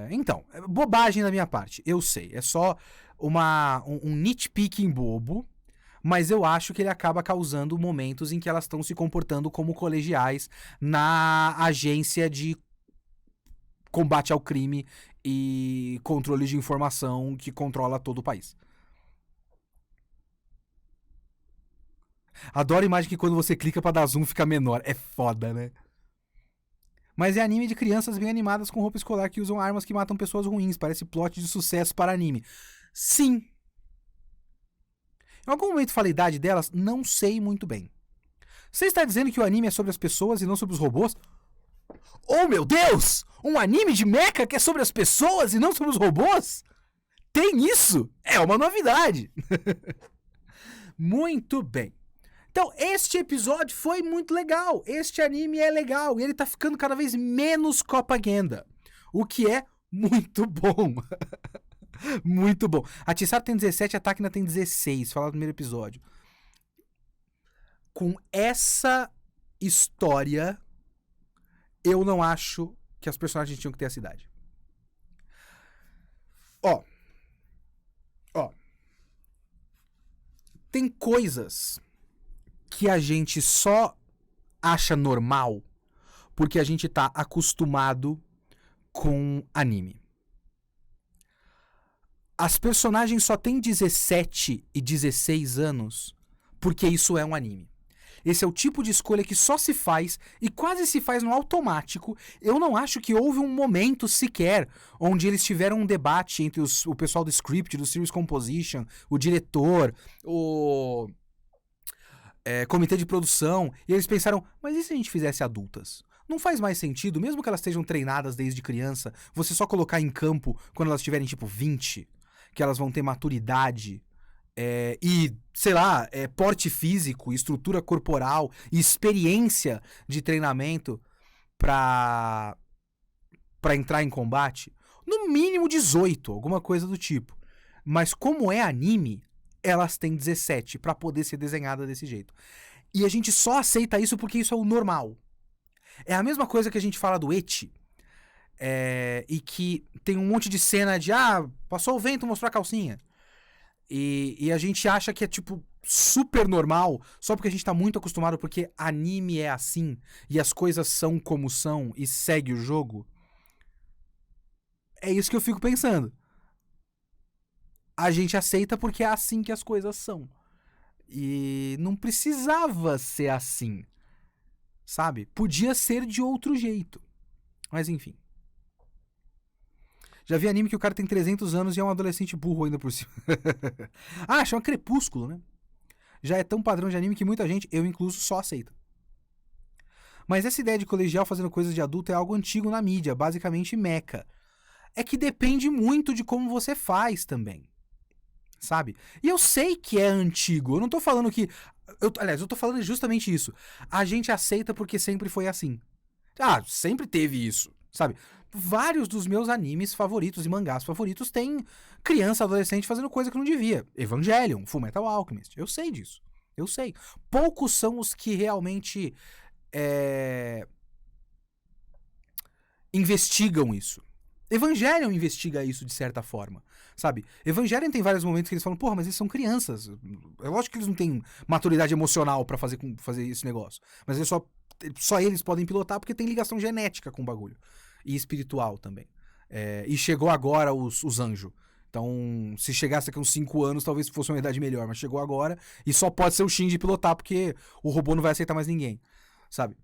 Então, bobagem da minha parte. Eu sei. É só um nitpicking bobo. Mas eu acho que ele acaba causando momentos em que elas estão se comportando como colegiais na agência de combate ao crime e controle de informação que controla todo o país. Adoro a imagem que quando você clica pra dar zoom fica menor. É foda, né? Mas é anime de crianças bem animadas com roupa escolar que usam armas que matam pessoas ruins. Parece plot de sucesso para anime. Sim. Em algum momento falei a idade delas? Não sei muito bem. Você está dizendo que o anime é sobre as pessoas e não sobre os robôs? Oh, meu Deus! Um anime de mecha que é sobre as pessoas e não sobre os robôs? Tem isso? É uma novidade. Muito bem. Então, este episódio foi muito legal. Este anime é legal. E ele tá ficando cada vez menos propaganda. O que é muito bom. Muito bom. A Tissara tem 17, a Takina tem 16. Falar no primeiro episódio. Com essa história, eu não acho que as personagens tinham que ter essa idade. Tem coisas que a gente só acha normal porque a gente tá acostumado com anime. As personagens só têm 17 e 16 anos porque isso é um anime. Esse é o tipo de escolha que só se faz e quase se faz no automático. Eu não acho que houve um momento sequer onde eles tiveram um debate entre o pessoal do script, do series composition, o diretor, o comitê de produção, e eles pensaram, mas e se a gente fizesse adultas? Não faz mais sentido, mesmo que elas estejam treinadas desde criança, você só colocar em campo quando elas tiverem tipo 20, que elas vão ter maturidade e, sei lá, porte físico, estrutura corporal e experiência de treinamento pra entrar em combate. No mínimo 18, alguma coisa do tipo. Mas como é anime, elas têm 17 pra poder ser desenhada desse jeito. E a gente só aceita isso porque isso é o normal. É a mesma coisa que a gente fala do ecchi. E que tem um monte de cena de passou o vento, mostrou a calcinha. E a gente acha que é tipo super normal só porque a gente tá muito acostumado porque anime é assim e as coisas são como são e segue o jogo. É isso que eu fico pensando. A gente aceita porque é assim que as coisas são. E não precisava ser assim. Sabe? Podia ser de outro jeito. Mas enfim. Já vi anime que o cara tem 300 anos e é um adolescente burro ainda por cima. Chama Crepúsculo, né? Já é tão padrão de anime que muita gente, eu incluso, só aceita. Mas essa ideia de colegial fazendo coisas de adulto é algo antigo na mídia, basicamente meca. É que depende muito de como você faz também. Sabe? E eu sei que é antigo. Eu não tô falando que... Aliás, eu tô falando justamente isso. A gente aceita porque sempre foi assim. Sempre teve isso. Sabe? Vários dos meus animes favoritos e mangás favoritos têm criança, adolescente fazendo coisa que não devia. Evangelion, Fullmetal Alchemist. Eu sei disso. Eu sei. Poucos são os que realmente investigam isso. Evangelion investiga isso de certa forma, sabe? Evangelion tem vários momentos que eles falam, porra, mas eles são crianças. É lógico que eles não têm maturidade emocional pra fazer esse negócio. Mas eles só eles podem pilotar porque tem ligação genética com o bagulho. E espiritual também. E chegou agora os anjos. Então, se chegasse aqui uns 5 anos, talvez fosse uma idade melhor. Mas chegou agora e só pode ser o Shinji pilotar porque o robô não vai aceitar mais ninguém, sabe?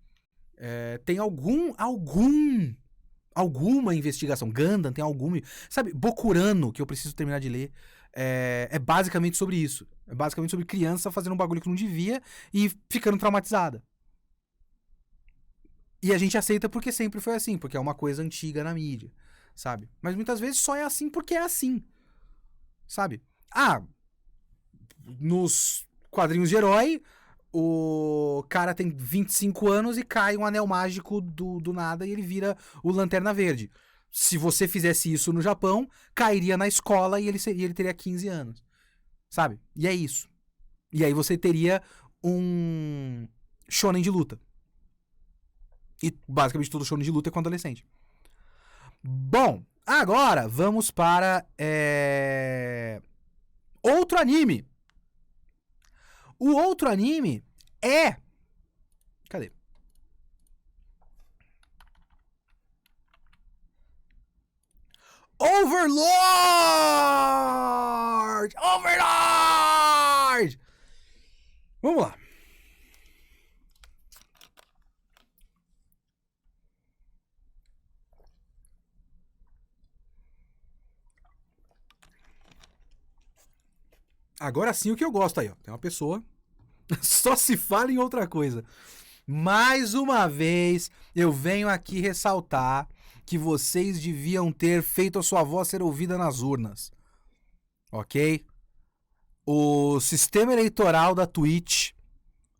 Tem alguma investigação. Gundam tem alguma... Sabe, Bokurano, que eu preciso terminar de ler, é basicamente sobre isso. É basicamente sobre criança fazendo um bagulho que não devia e ficando traumatizada. E a gente aceita porque sempre foi assim, porque é uma coisa antiga na mídia, sabe? Mas muitas vezes só é assim porque é assim, sabe? Nos quadrinhos de herói, o cara tem 25 anos e cai um anel mágico do nada e ele vira o Lanterna Verde. Se você fizesse isso no Japão, cairia na escola e ele teria 15 anos. Sabe? E é isso. E aí você teria um shonen de luta. E basicamente todo shonen de luta é com adolescente. Bom, agora vamos para outro anime. O outro anime é... Cadê? Overlord! Overlord! Vamos lá. Agora sim o que eu gosto aí, ó. Tem uma pessoa... Só se fala em outra coisa. Mais uma vez, eu venho aqui ressaltar que vocês deviam ter feito a sua voz ser ouvida nas urnas. Ok? O sistema eleitoral da Twitch...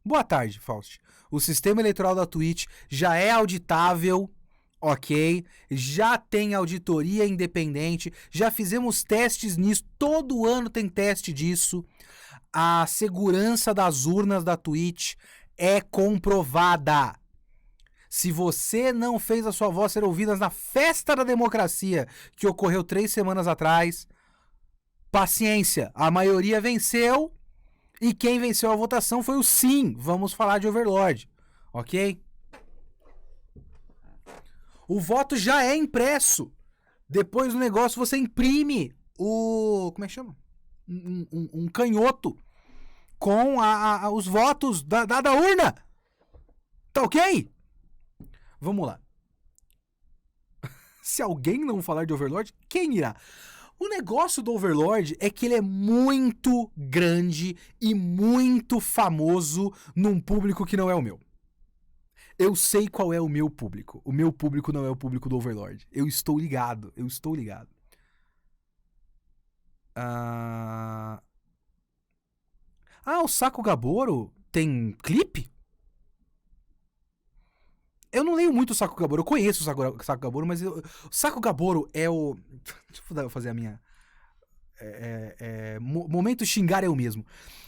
Boa tarde, Faust. O sistema eleitoral da Twitch já é auditável, ok? Já tem auditoria independente, já fizemos testes nisso, todo ano tem teste disso. A segurança das urnas da Twitch é comprovada. Se você não fez a sua voz ser ouvida na festa da democracia que ocorreu 3 semanas atrás, paciência, a maioria venceu E quem venceu a votação foi o sim. Vamos falar de Overlord. Ok? O voto já é impresso. Depois do negócio você imprime o... Como é que chama? Um canhoto com os votos da urna. Tá ok? Vamos lá. Se alguém não falar de Overlord, quem irá? O negócio do Overlord é que ele é muito grande e muito famoso num público que não é o meu. Eu sei qual é o meu público. O meu público não é o público do Overlord. Eu estou ligado. O Saco Gaboro tem clipe? Eu não leio muito o Saco Gaboro. Eu conheço o Saco Gaboro, mas o Saco Gaboro é o... Deixa eu fazer a minha... momento xingar eu mesmo.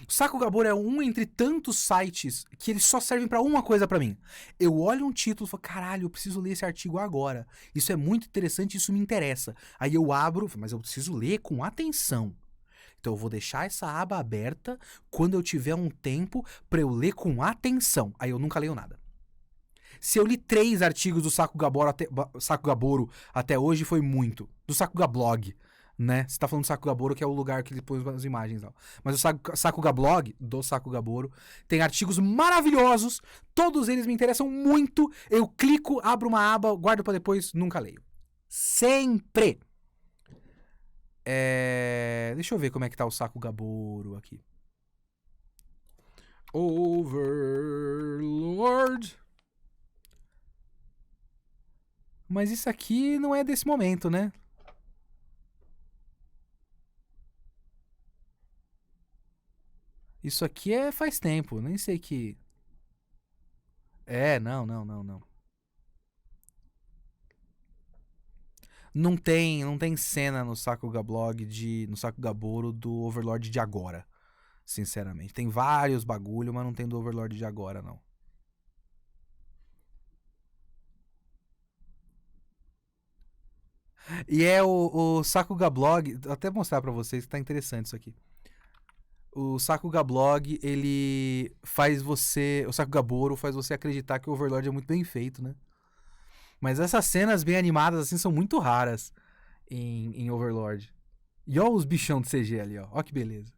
O Saco Gaboro é um entre tantos sites que eles só servem pra uma coisa pra mim. Eu olho um título e falo, caralho, eu preciso ler esse artigo agora. Isso é muito interessante, isso me interessa. Aí eu abro, mas eu preciso ler com atenção. Então eu vou deixar essa aba aberta quando eu tiver um tempo pra eu ler com atenção. Aí eu nunca leio nada. Se eu li 3 artigos do Saco Gaboro até hoje, foi muito. Do Saco Gablog, né? Você tá falando do Saco Gaboro, que é o lugar que ele pôs as imagens. Não. Mas o Saco Gablog, do Saco Gaboro, tem artigos maravilhosos. Todos eles me interessam muito. Eu clico, abro uma aba, guardo pra depois, nunca leio. Sempre! Deixa eu ver como é que tá o Saco Gaboro aqui. Overlord... Mas isso aqui não é desse momento, né? Isso aqui faz tempo, nem sei que... Não. Não tem cena no Saco Gablog no Saco Gaboro do Overlord de agora, sinceramente. Tem vários bagulho, mas não tem do Overlord de agora, não. E o Saco Gablog, vou até mostrar pra vocês que tá interessante isso aqui. O Saco Gablog, ele faz você... O Saco Gaboro faz você acreditar que o Overlord é muito bem feito, né? Mas essas cenas bem animadas, assim, são muito raras em Overlord. E olha os bichão de CG ali, ó. Ó que beleza.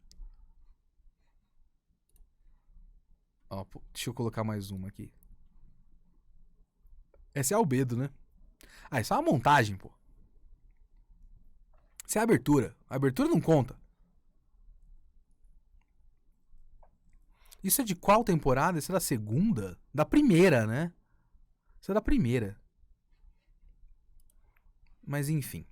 Ó, deixa eu colocar mais uma aqui. Essa é a albedo, né? Isso é uma montagem, pô. Isso é a abertura. A abertura não conta. Isso é de qual temporada? Isso é da segunda? Da primeira, né? Isso é da primeira. Mas enfim.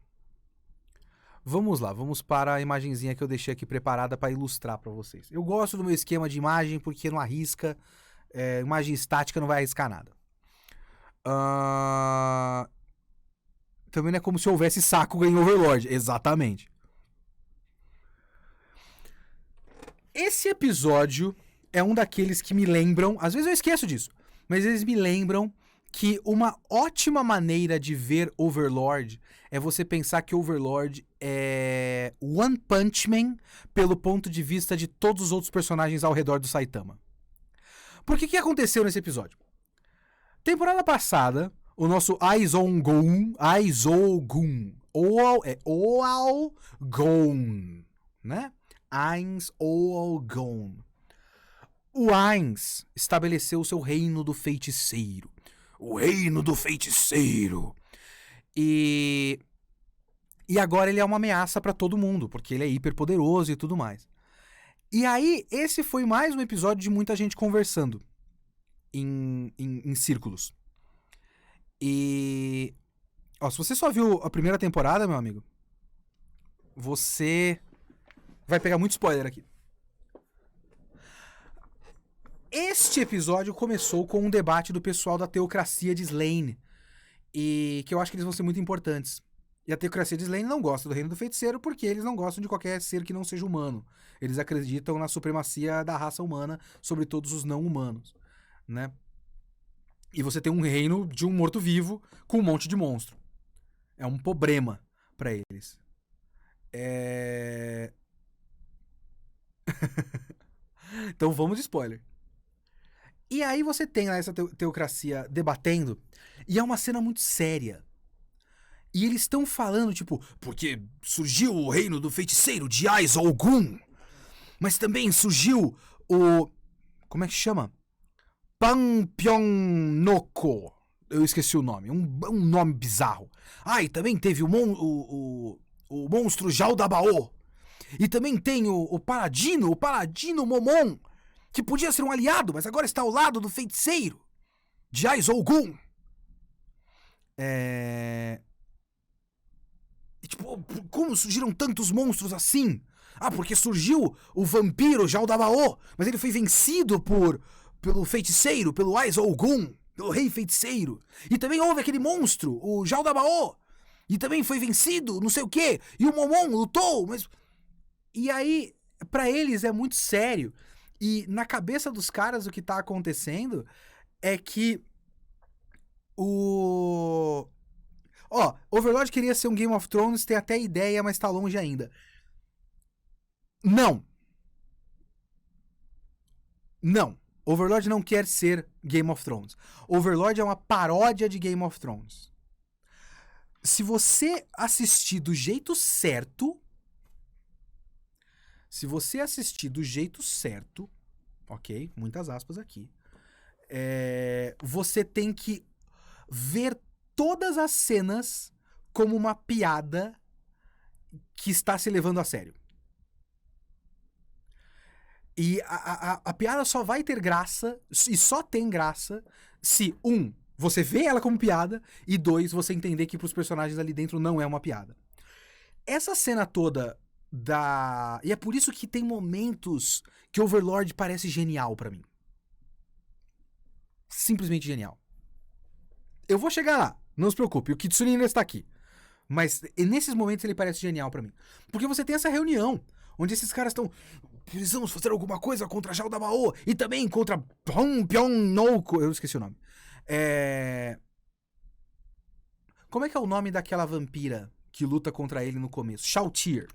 Vamos lá, vamos para a imagenzinha que eu deixei aqui preparada para ilustrar para vocês. Eu gosto do meu esquema de imagem porque não arrisca. Imagem estática não vai arriscar nada. Também não é como se houvesse saco em Overlord. Exatamente. Esse episódio é um daqueles que me lembram... Às vezes eu esqueço disso. Mas eles me lembram que uma ótima maneira de ver Overlord é você pensar que Overlord é One Punch Man pelo ponto de vista de todos os outros personagens ao redor do Saitama. Por que aconteceu nesse episódio? Temporada passada, o nosso Aizogun, Oalgon, né? Aizogun. O Ainz estabeleceu o seu reino do feiticeiro. O reino do feiticeiro. E agora ele é uma ameaça pra todo mundo, porque ele é hiper poderoso e tudo mais. E aí, esse foi mais um episódio de muita gente conversando em círculos. E... se você só viu a primeira temporada, meu amigo, você vai pegar muito spoiler aqui. Este episódio começou com um debate do pessoal da teocracia de Slayn. E que eu acho que eles vão ser muito importantes. E a teocracia de Slayn não gosta do reino do feiticeiro porque eles não gostam de qualquer ser que não seja humano. Eles acreditam na supremacia da raça humana sobre todos os não humanos, né? E você tem um reino de um morto-vivo com um monte de monstro. É um problema pra eles. Então vamos de spoiler. E aí você tem lá essa teocracia debatendo, e é uma cena muito séria. E eles estão falando, tipo, porque surgiu o reino do feiticeiro de Ais Ogum, mas também surgiu o... Como é que chama? Pampyongnoko. Eu esqueci o nome. Um nome bizarro. Ah, e também teve o monstro Jaldabaoth. E também tem o Paladino Momon, que podia ser um aliado, mas agora está ao lado do feiticeiro de Ais Ogum. E, tipo, como surgiram tantos monstros assim? Ah, porque surgiu o vampiro Jaldabaoth, mas ele foi vencido pelo feiticeiro, pelo Ais Ogum, pelo rei feiticeiro. E também houve aquele monstro, o Jaldabaoth, e também foi vencido, não sei o quê. E o Momon lutou, mas... E aí, pra eles é muito sério. E na cabeça dos caras o que tá acontecendo é que Overlord queria ser um Game of Thrones, tem até ideia, mas tá longe ainda. Não. Overlord não quer ser Game of Thrones. Overlord é uma paródia de Game of Thrones. Se você assistir do jeito certo... ok, muitas aspas aqui, você tem que ver todas as cenas como uma piada que está se levando a sério. E a piada só vai ter graça, e só tem graça, se, você vê ela como piada, e 2, você entender que pros personagens ali dentro não é uma piada. Essa cena toda e é por isso que tem momentos que Overlord parece genial pra mim. Simplesmente genial. Eu vou chegar lá, não se preocupe, o Kitsune ainda está aqui. Mas nesses momentos ele parece genial pra mim. Porque você tem essa reunião, onde esses caras estão... Precisamos fazer alguma coisa contra Jaldabaoth e também contra Pampyongnoko. Eu esqueci o nome. Como é que é o nome daquela vampira que luta contra ele no começo? Shalltear.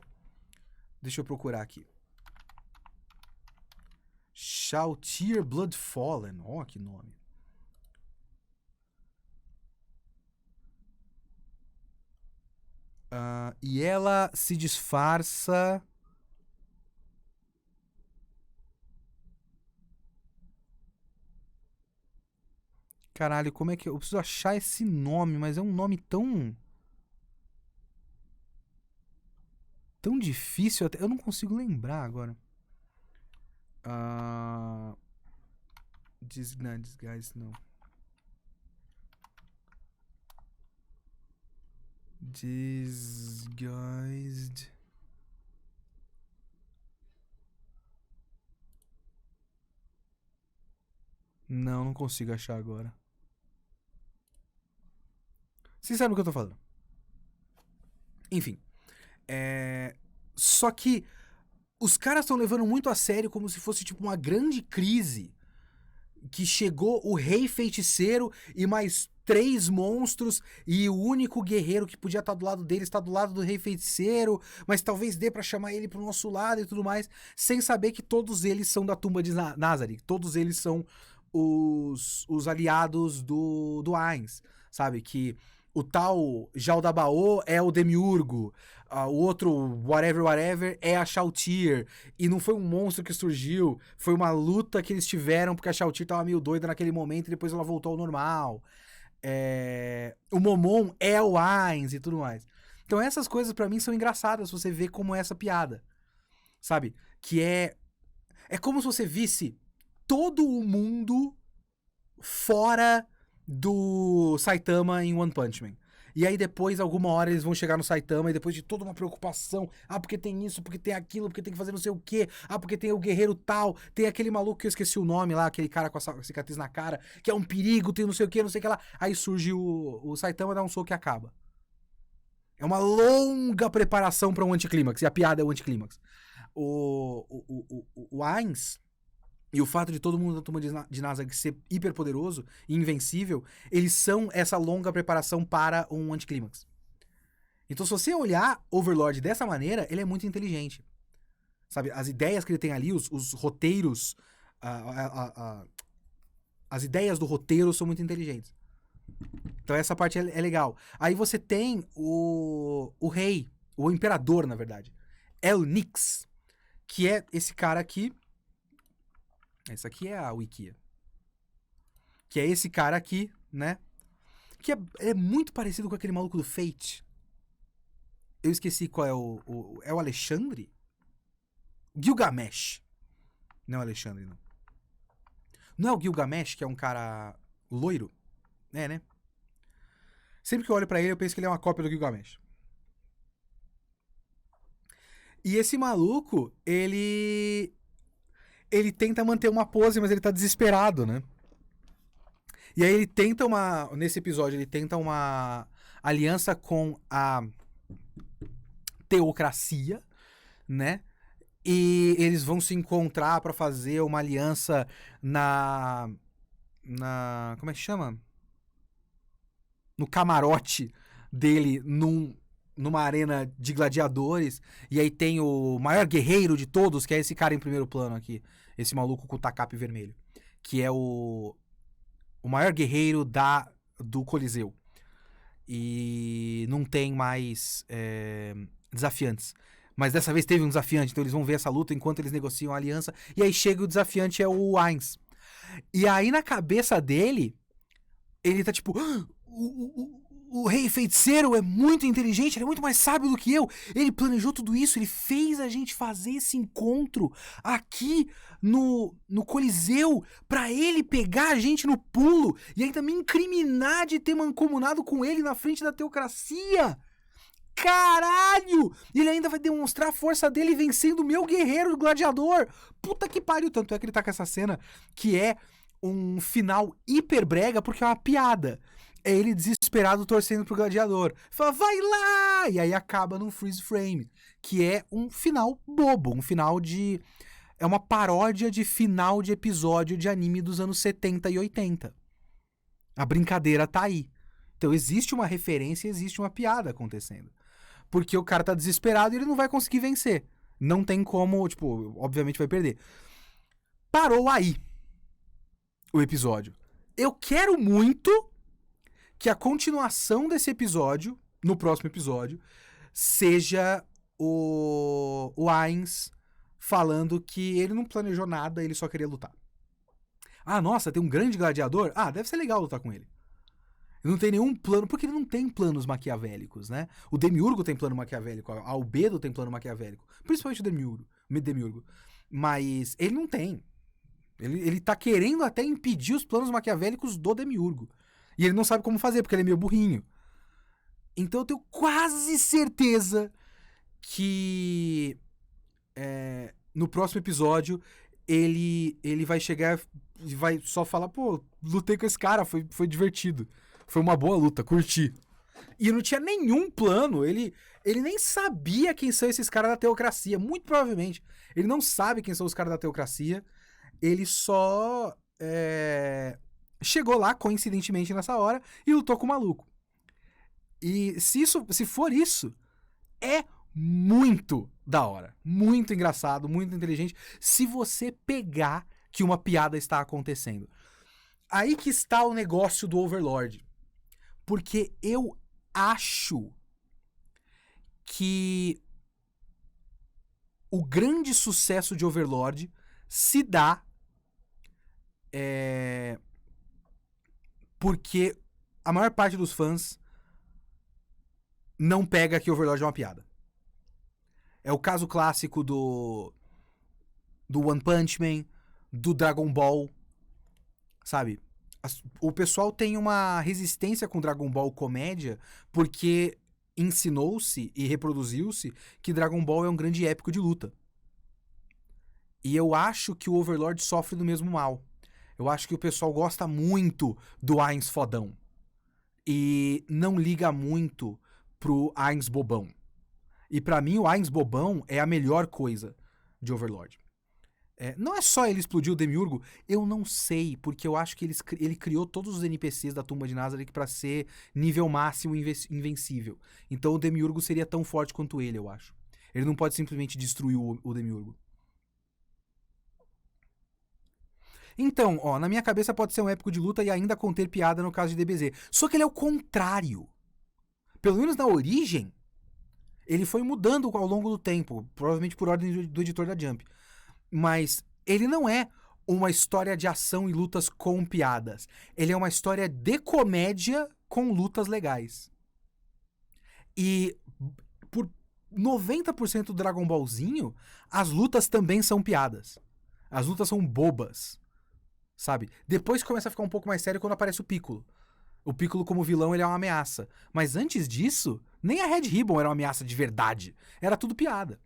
Deixa eu procurar aqui. Shalltear Bloodfallen. Ó, que nome. E ela se disfarça... Caralho, como é que... Eu preciso achar esse nome, mas é um nome tão... tão difícil até... Eu não consigo lembrar agora. Disguise, não. Disguised... Não consigo achar agora. Vocês sabem o que eu tô falando. Enfim. Só que os caras estão levando muito a sério como se fosse tipo uma grande crise. Que chegou o rei feiticeiro e mais 3 monstros e o único guerreiro que podia estar do lado dele está do lado do rei feiticeiro, mas talvez dê pra chamar ele pro nosso lado e tudo mais, sem saber que todos eles são da tumba de Nazarick. Todos eles são os aliados do Ainz, sabe? Que o tal Jaldabaoth é o Demiurgo, o outro whatever é a Shalltear, e não foi um monstro que surgiu, foi uma luta que eles tiveram porque a Shalltear tava meio doida naquele momento e depois ela voltou ao normal. O Momon é o Ainz e tudo mais. Então essas coisas pra mim são engraçadas, você vê como é essa piada, sabe? Que é como se você visse todo o mundo fora do Saitama em One Punch Man. E aí depois, alguma hora, eles vão chegar no Saitama e depois de toda uma preocupação, porque tem isso, porque tem aquilo, porque tem que fazer não sei o quê, porque tem o guerreiro tal, tem aquele maluco que eu esqueci o nome lá, aquele cara com a cicatriz na cara, que é um perigo, tem não sei o quê, não sei o que lá. Aí surge o Saitama, dá um soco e acaba. É uma longa preparação pra um anticlímax, e a piada é o anticlímax. O Ainz... E o fato de todo mundo da turma de Nazarick ser hiper poderoso e invencível, eles são essa longa preparação para um anticlímax. Então, se você olhar Overlord dessa maneira, ele é muito inteligente. Sabe? As ideias que ele tem ali, os roteiros, as ideias do roteiro são muito inteligentes. Então essa parte é legal. Aí você tem o rei, o imperador, na verdade. El Nix, que é esse cara aqui. Essa aqui é a Wikia. Que é esse cara aqui, né? Que é muito parecido com aquele maluco do Fate. Eu esqueci qual é é o Alexandre? Gilgamesh. Não é o Alexandre, não. Não é o Gilgamesh, que é um cara loiro? É, né? Sempre que eu olho pra ele, eu penso que ele é uma cópia do Gilgamesh. E esse maluco, ele tenta manter uma pose, mas ele tá desesperado, né? E aí ele tenta nesse episódio, ele tenta uma aliança com a teocracia, né? E eles vão se encontrar pra fazer uma aliança como é que chama? No camarote dele, numa arena de gladiadores. E aí tem o maior guerreiro de todos, que é esse cara em primeiro plano aqui. Esse maluco com o tacape vermelho. Que é o maior guerreiro do Coliseu. E não tem mais desafiantes. Mas dessa vez teve um desafiante, então eles vão ver essa luta enquanto eles negociam a aliança. E aí chega o desafiante, é o Ainz. E aí na cabeça dele, ele tá tipo... O rei feiticeiro é muito inteligente, ele é muito mais sábio do que eu. Ele planejou tudo isso, ele fez a gente fazer esse encontro aqui no Coliseu pra ele pegar a gente no pulo e ainda me incriminar de ter mancomunado com ele na frente da teocracia. Caralho! Ele ainda vai demonstrar a força dele vencendo o meu guerreiro gladiador. Puta que pariu. Tanto é que ele tá com essa cena que é um final hiper brega porque é uma piada. É ele desesperado torcendo pro gladiador. Fala, vai lá! E aí acaba num freeze frame. Que é um final bobo. Um final de... É uma paródia de final de episódio de anime dos anos 70 e 80. A brincadeira tá aí. Então existe uma referência, existe uma piada acontecendo. Porque o cara tá desesperado e ele não vai conseguir vencer. Não tem como, tipo, obviamente vai perder. Parou aí o episódio. Eu quero muito que a continuação desse episódio, no próximo episódio, seja o Ainz falando que ele não planejou nada, ele só queria lutar. Ah, nossa, tem um grande gladiador? Ah, deve ser legal lutar com ele. Ele não tem nenhum plano, porque ele não tem planos maquiavélicos, né? O Demiurgo tem plano maquiavélico, a Albedo tem plano maquiavélico. Principalmente o Demiurgo. Mas ele não tem. Ele tá querendo até impedir os planos maquiavélicos do Demiurgo. E ele não sabe como fazer, porque ele é meio burrinho. Então eu tenho quase certeza que no próximo episódio ele vai chegar e vai só falar, pô, lutei com esse cara, foi divertido. Foi uma boa luta, curti. E não tinha nenhum plano, ele nem sabia quem são esses caras da teocracia, muito provavelmente. Ele não sabe quem são os caras da teocracia, ele só chegou lá, coincidentemente, nessa hora, e lutou com o maluco. E se for isso, é muito da hora. Muito engraçado, muito inteligente, se você pegar que uma piada está acontecendo. Aí que está o negócio do Overlord. Porque eu acho que o grande sucesso de Overlord se dá porque a maior parte dos fãs não pega que Overlord é uma piada. É o caso clássico do One Punch Man, do Dragon Ball, sabe? O pessoal tem uma resistência com Dragon Ball comédia porque ensinou-se e reproduziu-se que Dragon Ball é um grande épico de luta. E eu acho que o Overlord sofre do mesmo mal. Eu acho que o pessoal gosta muito do Ainz fodão. E não liga muito pro Ainz bobão. E pra mim o Ainz bobão é a melhor coisa de Overlord. Não é só ele explodir o Demiurgo, eu não sei, porque eu acho que ele criou todos os NPCs da Tumba de Nazarick pra ser nível máximo invencível. Então o Demiurgo seria tão forte quanto ele, eu acho. Ele não pode simplesmente destruir o Demiurgo. Então, ó, na minha cabeça pode ser um épico de luta e ainda conter piada no caso de DBZ. Só que ele é o contrário. Pelo menos na origem, ele foi mudando ao longo do tempo, provavelmente por ordem do editor da Jump. Mas ele não é uma história de ação e lutas com piadas. Ele é uma história de comédia com lutas legais. E por 90% do Dragon Ballzinho, as lutas também são piadas. As lutas são bobas, sabe? Depois começa a ficar um pouco mais sério quando aparece o Piccolo. O Piccolo como vilão, ele é uma ameaça. Mas antes disso, nem a Red Ribbon era uma ameaça de verdade. Era tudo piada.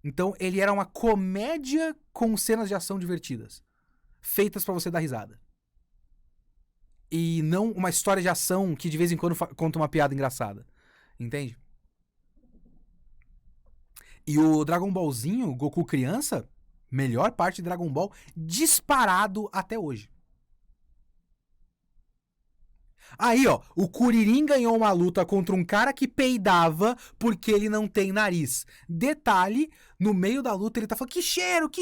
Então, ele era uma comédia com cenas de ação divertidas. Feitas pra você dar risada. E não uma história de ação que de vez em quando conta uma piada engraçada. Entende? E o Dragon Ballzinho, Goku criança, melhor parte de Dragon Ball, disparado até hoje. Aí, ó, o Kuririn ganhou uma luta contra um cara que peidava porque ele não tem nariz. Detalhe, no meio da luta ele tá falando, que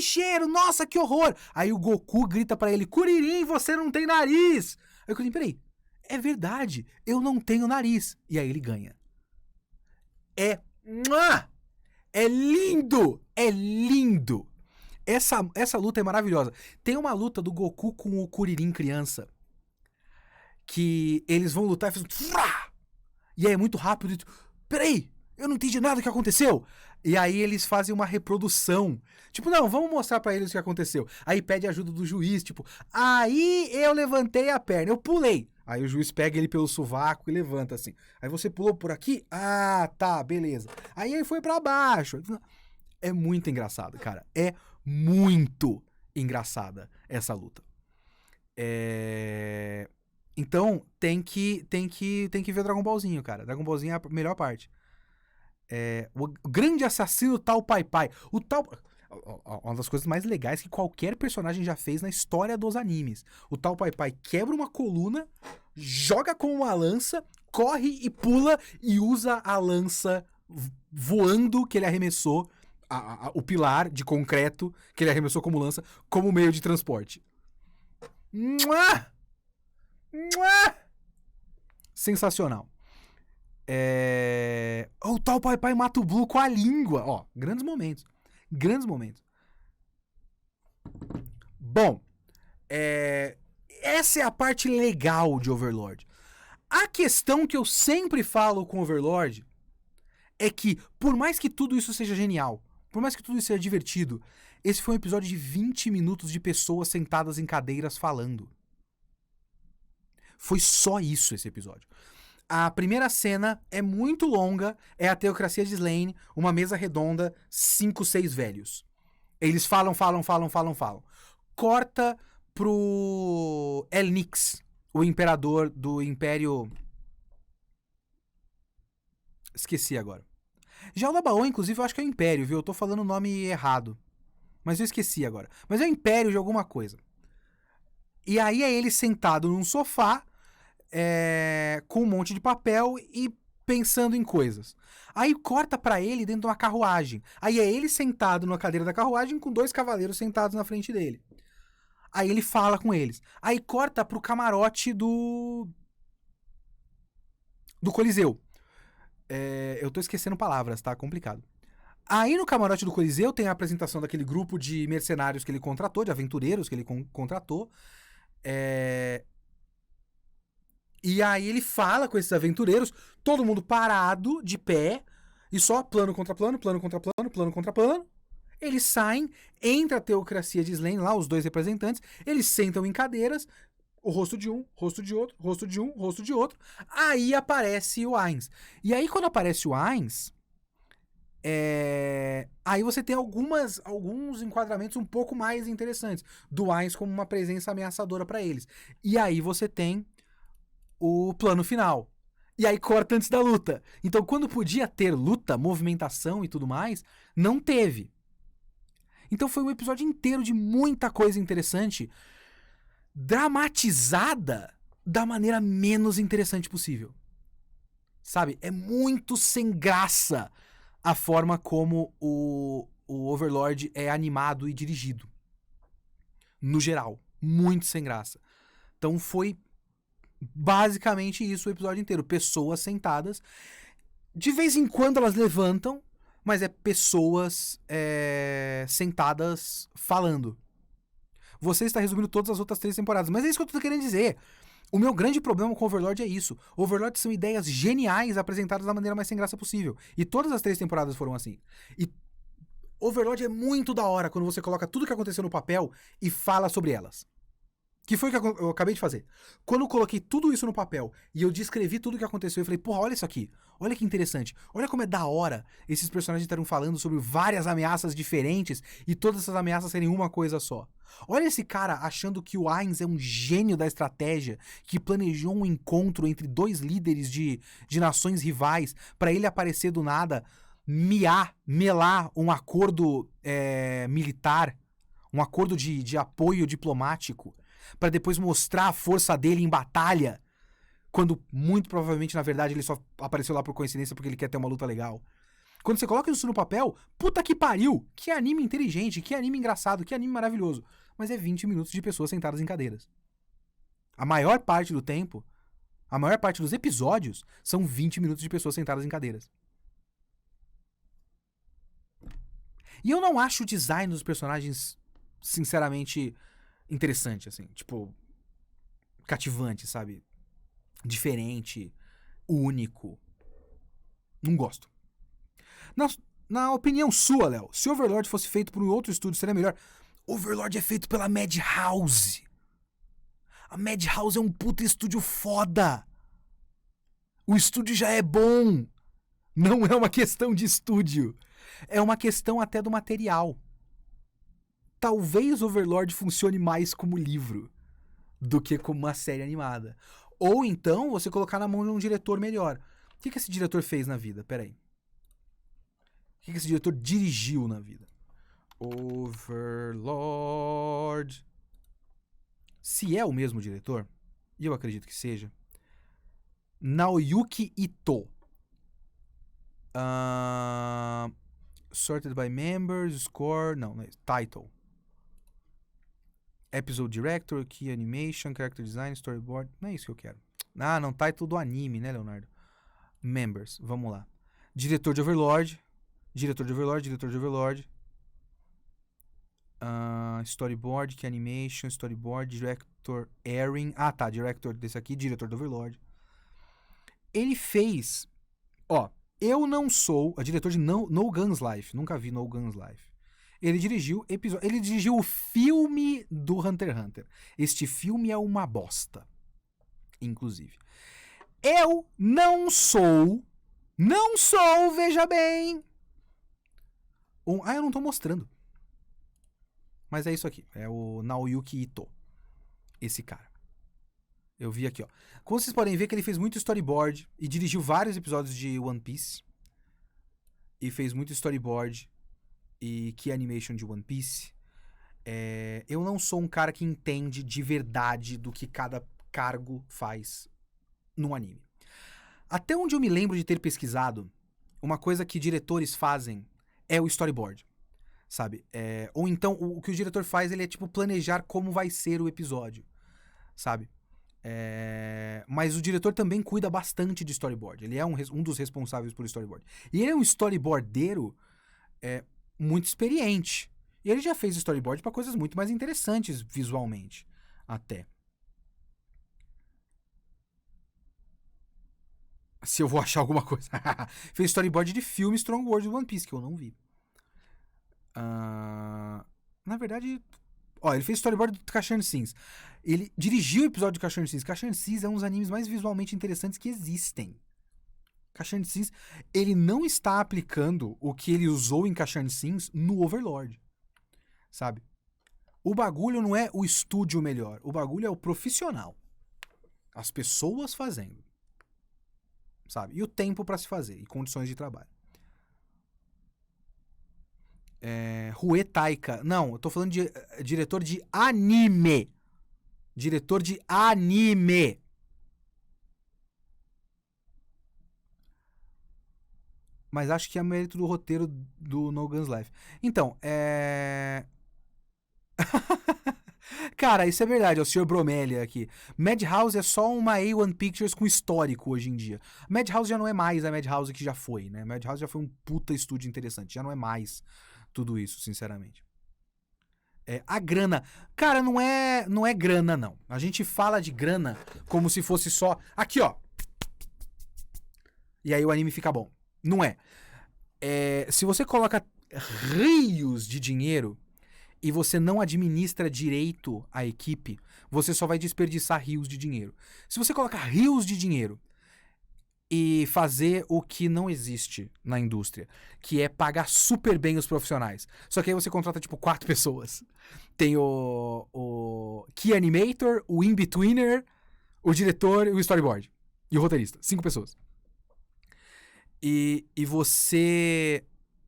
cheiro, nossa, que horror. Aí o Goku grita pra ele, Kuririn, você não tem nariz. Aí o Kuririn, peraí, é verdade, eu não tenho nariz. E aí ele ganha. É lindo, é lindo. Essa luta é maravilhosa. Tem uma luta do Goku com o Kuririn criança, que eles vão lutar e fazem... E aí é muito rápido. E... Peraí, eu não entendi nada do que aconteceu. E aí eles fazem uma reprodução. Tipo, não, vamos mostrar pra eles o que aconteceu. Aí pede ajuda do juiz, tipo... Aí eu levantei a perna, eu pulei. Aí o juiz pega ele pelo sovaco e levanta assim. Aí você pulou por aqui? Ah, tá, beleza. Aí ele foi pra baixo. É muito engraçado, cara. É muito engraçada essa luta. Então, tem que ver Dragon Ballzinho, cara. Dragon Ballzinho é a melhor parte. O grande assassino Tal Pai Pai. O Tal... Uma das coisas mais legais que qualquer personagem já fez na história dos animes. O Tal Pai Pai quebra uma coluna, joga com uma lança, corre e pula e usa a lança voando que ele arremessou, o pilar de concreto que ele arremessou como lança, como meio de transporte. Mua! Sensacional. O Tal Pai Pai mata o Blue com a língua. Ó, grandes momentos. Bom, essa é a parte legal de Overlord. A questão que eu sempre falo com Overlord é que, por mais que tudo isso seja genial, por mais que tudo isso seja divertido, esse foi um episódio de 20 minutos de pessoas sentadas em cadeiras falando. Foi só isso esse episódio. A primeira cena é muito longa, é a Teocracia de Slaine, uma mesa redonda, 5, 6 velhos. Eles falam. Corta pro Elnix, o imperador do Império... Esqueci agora. Já o Dabaon, inclusive, eu acho que é o Império, viu? Eu tô falando o nome errado. Mas eu esqueci agora. Mas é o Império de alguma coisa. E aí é ele sentado num sofá, com um monte de papel e pensando em coisas. Aí corta pra ele dentro de uma carruagem. Aí é ele sentado numa cadeira da carruagem com 2 cavaleiros sentados na frente dele. Aí ele fala com eles. Aí corta pro camarote do Coliseu. Eu tô esquecendo palavras, tá? Complicado. Aí no camarote do Coliseu tem a apresentação daquele grupo de mercenários que ele contratou, de aventureiros que ele contratou. E aí ele fala com esses aventureiros, todo mundo parado, de pé, e só plano contra plano, plano contra plano, plano contra plano. Eles saem, entra a Teocracia de Slaine, lá os 2 representantes, eles sentam em cadeiras, o rosto de um, rosto de outro, rosto de um, rosto de outro. Aí aparece o Ainz. E aí quando aparece o Ainz, aí você tem alguns enquadramentos um pouco mais interessantes do Ainz como uma presença ameaçadora pra eles. E aí você tem o plano final. E aí corta antes da luta. Então, quando podia ter luta, movimentação e tudo mais, não teve. Então foi um episódio inteiro de muita coisa interessante, dramatizada da maneira menos interessante possível. Sabe? É muito sem graça a forma como o Overlord é animado e dirigido. No geral. Muito sem graça. Então foi basicamente isso o episódio inteiro. Pessoas sentadas. De vez em quando elas levantam, mas é pessoas sentadas falando. Você está resumindo todas as outras 3 temporadas. Mas é isso que eu tô querendo dizer. O meu grande problema com Overlord é isso. Overlord são ideias geniais apresentadas da maneira mais sem graça possível. E todas as 3 temporadas foram assim. E Overlord é muito da hora quando você coloca tudo que aconteceu no papel e fala sobre elas. Que foi o que eu acabei de fazer. Quando eu coloquei tudo isso no papel e eu descrevi tudo o que aconteceu, eu falei, porra, olha isso aqui. Olha que interessante. Olha como é da hora esses personagens estarem falando sobre várias ameaças diferentes e todas essas ameaças serem uma coisa só. Olha esse cara achando que o Ainz é um gênio da estratégia, que planejou um encontro entre 2 líderes de nações rivais para ele aparecer do nada, melar um acordo militar, um acordo de apoio diplomático, para depois mostrar a força dele em batalha, quando muito provavelmente, na verdade, ele só apareceu lá por coincidência porque ele quer ter uma luta legal. Quando você coloca isso no papel, puta que pariu! Que anime inteligente, que anime engraçado, que anime maravilhoso. Mas é 20 minutos de pessoas sentadas em cadeiras. A maior parte do tempo, a maior parte dos episódios, são 20 minutos de pessoas sentadas em cadeiras. E eu não acho o design dos personagens, sinceramente, interessante, assim. Tipo, cativante, sabe? Diferente, único. Não gosto. Na opinião sua, Léo, se Overlord fosse feito por um outro estúdio, seria melhor? Overlord é feito pela Madhouse. A Madhouse é um puta estúdio foda. O estúdio já é bom. Não é uma questão de estúdio. É uma questão até do material. Talvez Overlord funcione mais como livro do que como uma série animada. Ou então você colocar na mão de um diretor melhor. O que esse diretor fez na vida? Pera aí. O que esse diretor dirigiu na vida? Overlord. Se é o mesmo diretor, e eu acredito que seja, Naoyuki Ito. Sorted by members, score... Não é title. Episode Director, Key Animation, Character Design, Storyboard. Não é isso que eu quero. Ah, não, title do anime, né, Leonardo? Members, vamos lá. Diretor de Overlord. Diretor de Overlord, diretor de Overlord. Storyboard, Key Animation, Storyboard, Director Airing. Ah, tá, Director desse aqui, diretor do Overlord. Ele fez... Ó, eu não sou... A diretor de No Guns Life. Nunca vi No Guns Life. Ele dirigiu o filme do Hunter x Hunter. Este filme é uma bosta. Inclusive. Eu não sou, veja bem. Eu não tô mostrando. Mas é isso aqui. É o Naoyuki Ito. Esse cara. Eu vi aqui, ó. Como vocês podem ver que ele fez muito storyboard e dirigiu vários episódios de One Piece. E fez muito storyboard e Key Animation de One Piece. Eu não sou um cara que entende de verdade do que cada cargo faz no anime. Até onde eu me lembro de ter pesquisado, uma coisa que diretores fazem é o storyboard, sabe? Ou então, o que o diretor faz, ele é tipo planejar como vai ser o episódio, sabe? Mas o diretor também cuida bastante de storyboard. Ele é um dos responsáveis por storyboard. E ele é um storyboardeiro muito experiente. E ele já fez storyboard para coisas muito mais interessantes visualmente, até. Se eu vou achar alguma coisa. Fez storyboard de filme Strong World One Piece, que eu não vi. Na verdade... Ó, ele fez storyboard do Casshan Sins. Ele dirigiu o episódio de Casshan Sins. Casshan Sins é um dos animes mais visualmente interessantes que existem. Casshan Sins, ele não está aplicando o que ele usou em Casshan Sins no Overlord. Sabe? O bagulho não é o estúdio melhor. O bagulho é o profissional. As pessoas fazendo. Sabe? E o tempo pra se fazer. E condições de trabalho. Rue Taika. Não, eu tô falando de diretor de anime. Diretor de anime. Mas acho que é mérito do roteiro do No Guns Life. Então, Cara, isso é verdade, é o Sr. Bromélia aqui. Madhouse é só uma A1 Pictures com histórico hoje em dia. Madhouse já não é mais a Madhouse que já foi, né? Madhouse já foi um puta estúdio interessante, já não é mais tudo isso, sinceramente. A grana, cara, não é grana, não. A gente fala de grana como se fosse só aqui, ó. E aí o anime fica bom. Não é. Se você coloca rios de dinheiro e você não administra direito a equipe, você só vai desperdiçar rios de dinheiro. Se você colocar rios de dinheiro e fazer o que não existe na indústria, que é pagar super bem os profissionais. Só que aí você contrata, tipo, 4 pessoas. Tem o Key Animator, o In-Betweener, o diretor e o storyboard. E o roteirista. 5 pessoas. E você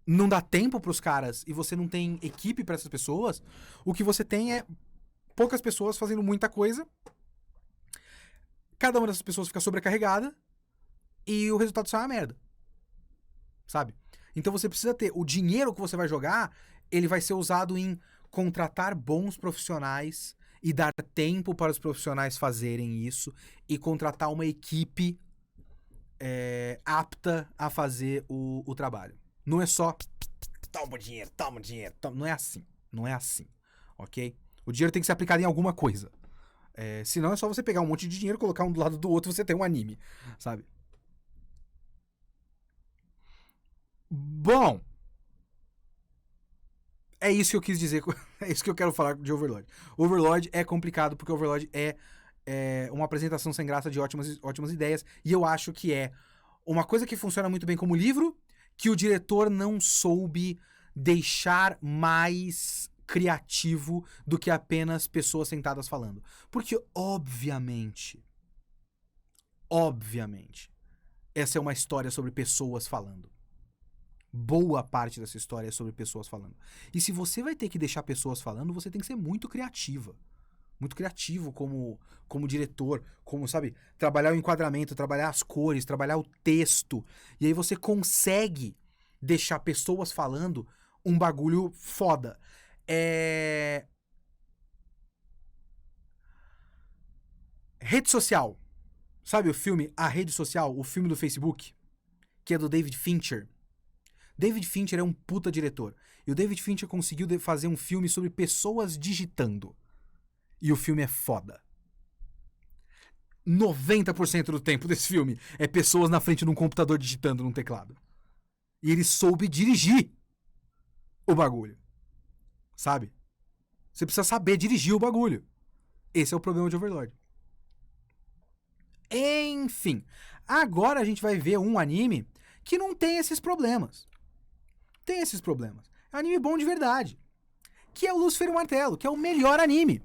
não dá tempo pros caras e você não tem equipe pra essas pessoas, o que você tem é poucas pessoas fazendo muita coisa. Cada uma dessas pessoas fica sobrecarregada e o resultado sai uma merda. Sabe? Então você precisa ter o dinheiro que você vai jogar, ele vai ser usado em contratar bons profissionais e dar tempo para os profissionais fazerem isso e contratar uma equipe apta a fazer o trabalho. Não é só toma dinheiro, toma. Não é assim. Não é assim. Ok? O dinheiro tem que ser aplicado em alguma coisa. Senão é só você pegar um monte de dinheiro, colocar um do lado do outro e você tem um anime. Sabe? Bom. É isso que eu quis dizer. É isso que eu quero falar de Overlord. Overlord é complicado porque Overlord é uma apresentação sem graça de ótimas ideias. E eu acho que é uma coisa que funciona muito bem como livro, que o diretor não soube deixar mais criativo do que apenas pessoas sentadas falando. Porque, obviamente, essa é uma história sobre pessoas falando. Boa parte dessa história é sobre pessoas falando. E se você vai ter que deixar pessoas falando, você tem que ser muito criativa. Muito criativo como diretor, como, sabe, trabalhar o enquadramento, trabalhar as cores, trabalhar o texto. E aí você consegue deixar pessoas falando um bagulho foda. Rede social. Sabe o filme A Rede Social, o filme do Facebook? Que é do David Fincher. David Fincher é um puta diretor. E o David Fincher conseguiu fazer um filme sobre pessoas digitando. E o filme é foda. 90% do tempo desse filme é pessoas na frente de um computador digitando num teclado. E ele soube dirigir o bagulho. Sabe? Você precisa saber dirigir o bagulho. Esse é o problema de Overlord. Enfim. Agora a gente vai ver um anime que não tem esses problemas. Tem esses problemas. É um anime bom de verdade. Que é o Lúcifer e o Martelo, que é o melhor anime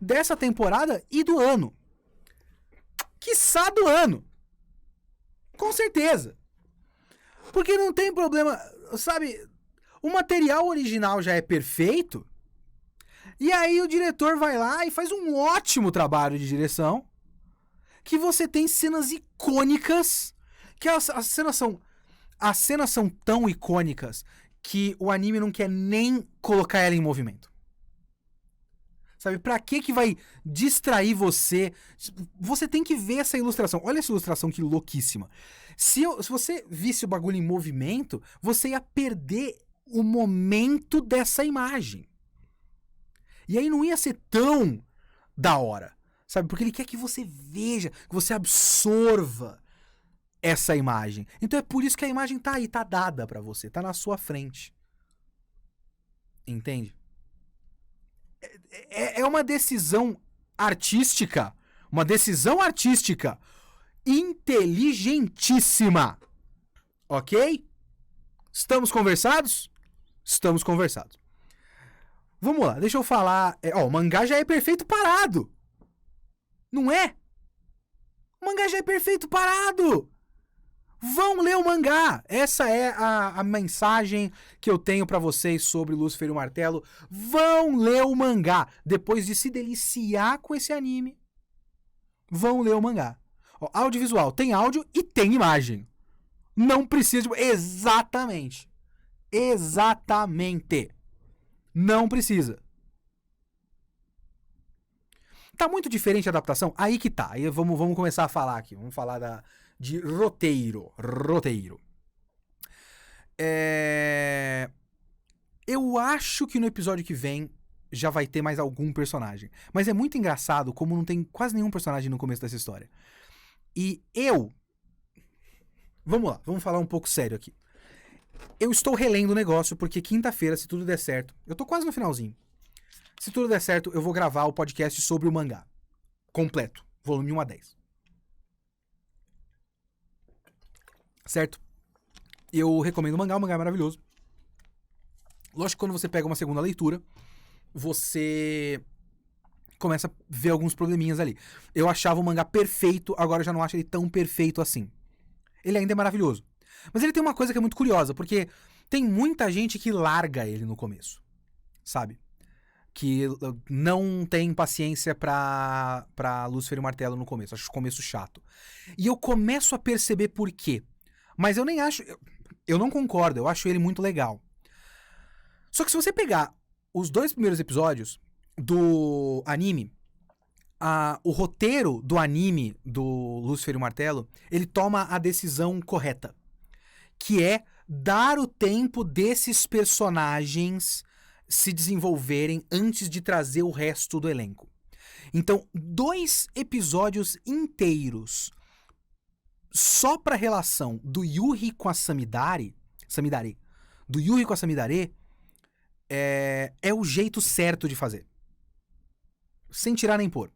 dessa temporada e do ano. Quiçá do ano. Com certeza. Porque não tem problema, sabe? O material original já é perfeito. E aí o diretor vai lá e faz um ótimo trabalho de direção. Que você tem cenas icônicas. Que as cenas são tão icônicas que o anime não quer nem colocar ela em movimento. Sabe, pra que vai distrair você? Você tem que ver essa ilustração. Olha essa ilustração que louquíssima. Se você visse o bagulho em movimento, você ia perder o momento dessa imagem. E aí não ia ser tão da hora. Sabe, porque ele quer que você veja, que você absorva essa imagem. Então é por isso que a imagem tá aí, tá dada pra você, tá na sua frente. Entende? É uma decisão artística inteligentíssima. Ok? Estamos conversados? Estamos conversados. Vamos lá, deixa eu falar. O mangá já é perfeito parado. Não é? O mangá já é perfeito parado. Vão ler o mangá. Essa é a mensagem que eu tenho pra vocês sobre Lúcifer e o Martelo. Vão ler o mangá. Depois de se deliciar com esse anime, vão ler o mangá. Audiovisual tem áudio e tem imagem. Não precisa de... Exatamente. Exatamente. Não precisa. Tá muito diferente a adaptação? Aí que tá. Aí vamos começar a falar aqui. Vamos falar de roteiro. Roteiro. Eu acho que no episódio que vem já vai ter mais algum personagem. Mas é muito engraçado como não tem quase nenhum personagem no começo dessa história. E vamos lá, vamos falar um pouco sério aqui. Eu estou relendo o negócio porque quinta-feira, se tudo der certo... Eu tô quase no finalzinho. Se tudo der certo, eu vou gravar o podcast sobre o mangá. Completo. Volume 1 a 10. Certo? Eu recomendo o mangá é maravilhoso. Lógico que quando você pega uma segunda leitura, você começa a ver alguns probleminhas ali. Eu achava o mangá perfeito, agora eu já não acho ele tão perfeito assim. Ele ainda é maravilhoso. Mas ele tem uma coisa que é muito curiosa, porque tem muita gente que larga ele no começo, sabe? Que não tem paciência pra Lúcifer e o Martelo no começo. Acho o começo chato. E eu começo a perceber por quê. Mas eu nem acho... Eu não concordo, eu acho ele muito legal. Só que se você pegar os 2 primeiros episódios do anime, o roteiro do anime do Lúcifer e o Martelo, ele toma a decisão correta. Que é dar o tempo desses personagens se desenvolverem antes de trazer o resto do elenco. Então, 2 episódios inteiros só pra relação do Yuri com a Samidare, do Yuri com a Samidare, é o jeito certo de fazer. Sem tirar nem pôr.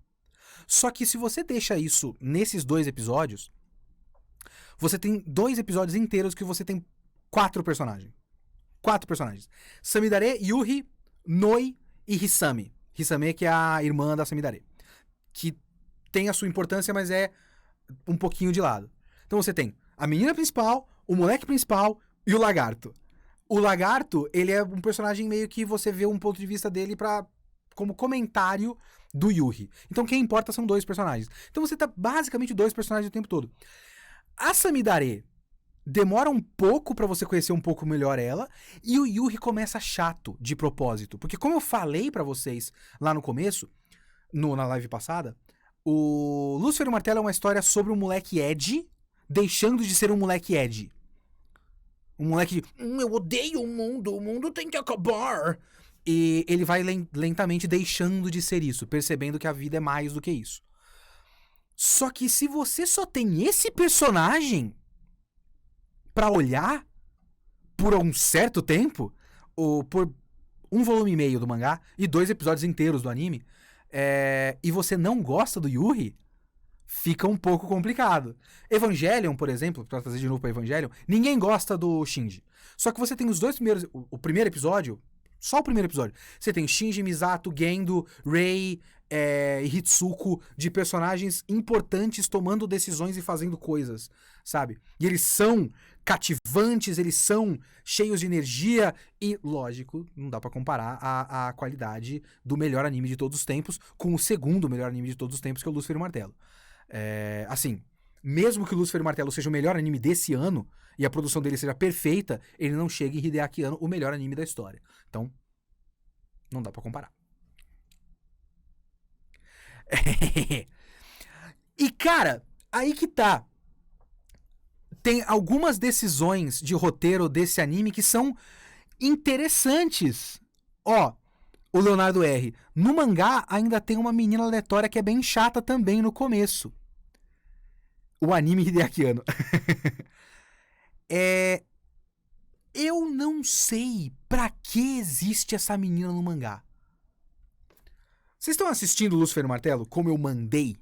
Só que se você deixa isso nesses 2 episódios, você tem 2 episódios inteiros que você tem 4 personagens. 4 personagens. Samidare, Yuri, Noi e Hisame. Hisame que é a irmã da Samidare. Que tem a sua importância, mas é um pouquinho de lado. Então você tem a menina principal, o moleque principal e o lagarto. O lagarto, ele é um personagem meio que você vê um ponto de vista dele como comentário do Yuri. Então quem importa são 2 personagens. Então você tá basicamente 2 personagens o tempo todo. A Samidare demora um pouco pra você conhecer um pouco melhor ela, e o Yuri começa chato de propósito. Porque como eu falei pra vocês lá no começo, na live passada, o Lúcifer e o Martelo é uma história sobre um moleque Ed deixando de ser um moleque Ed. Um moleque de, eu odeio o mundo tem que acabar. E ele vai lentamente deixando de ser isso, percebendo que a vida é mais do que isso. Só que se você só tem esse personagem pra olhar por um certo tempo, ou por 1 volume e meio do mangá e 2 episódios inteiros do anime, e você não gosta do Yuri, fica um pouco complicado. Evangelion, por exemplo, pra trazer de novo pra Evangelion, ninguém gosta do Shinji. Só que você tem os 2 primeiros... O primeiro episódio, só o primeiro episódio, você tem Shinji, Misato, Gendo, Rei e Hitsuko, de personagens importantes tomando decisões e fazendo coisas, sabe? E eles são cativantes, eles são cheios de energia e, lógico, não dá pra comparar a qualidade do melhor anime de todos os tempos com o segundo melhor anime de todos os tempos, que é o Lúcifer e o Martelo. Assim, mesmo que o Lúcifer e o Martelo seja o melhor anime desse ano e a produção dele seja perfeita, ele não chega em Hideaki Anno, o melhor anime da história. Então, não dá pra comparar. E, cara, aí que tá. Tem algumas decisões de roteiro desse anime que são interessantes. Ó, o Leonardo R. No mangá ainda tem uma menina aleatória que é bem chata também no começo. O anime Hideaki Anno. Eu não sei pra que existe essa menina no mangá. Vocês estão assistindo Lúcifer e o Martelo como eu mandei?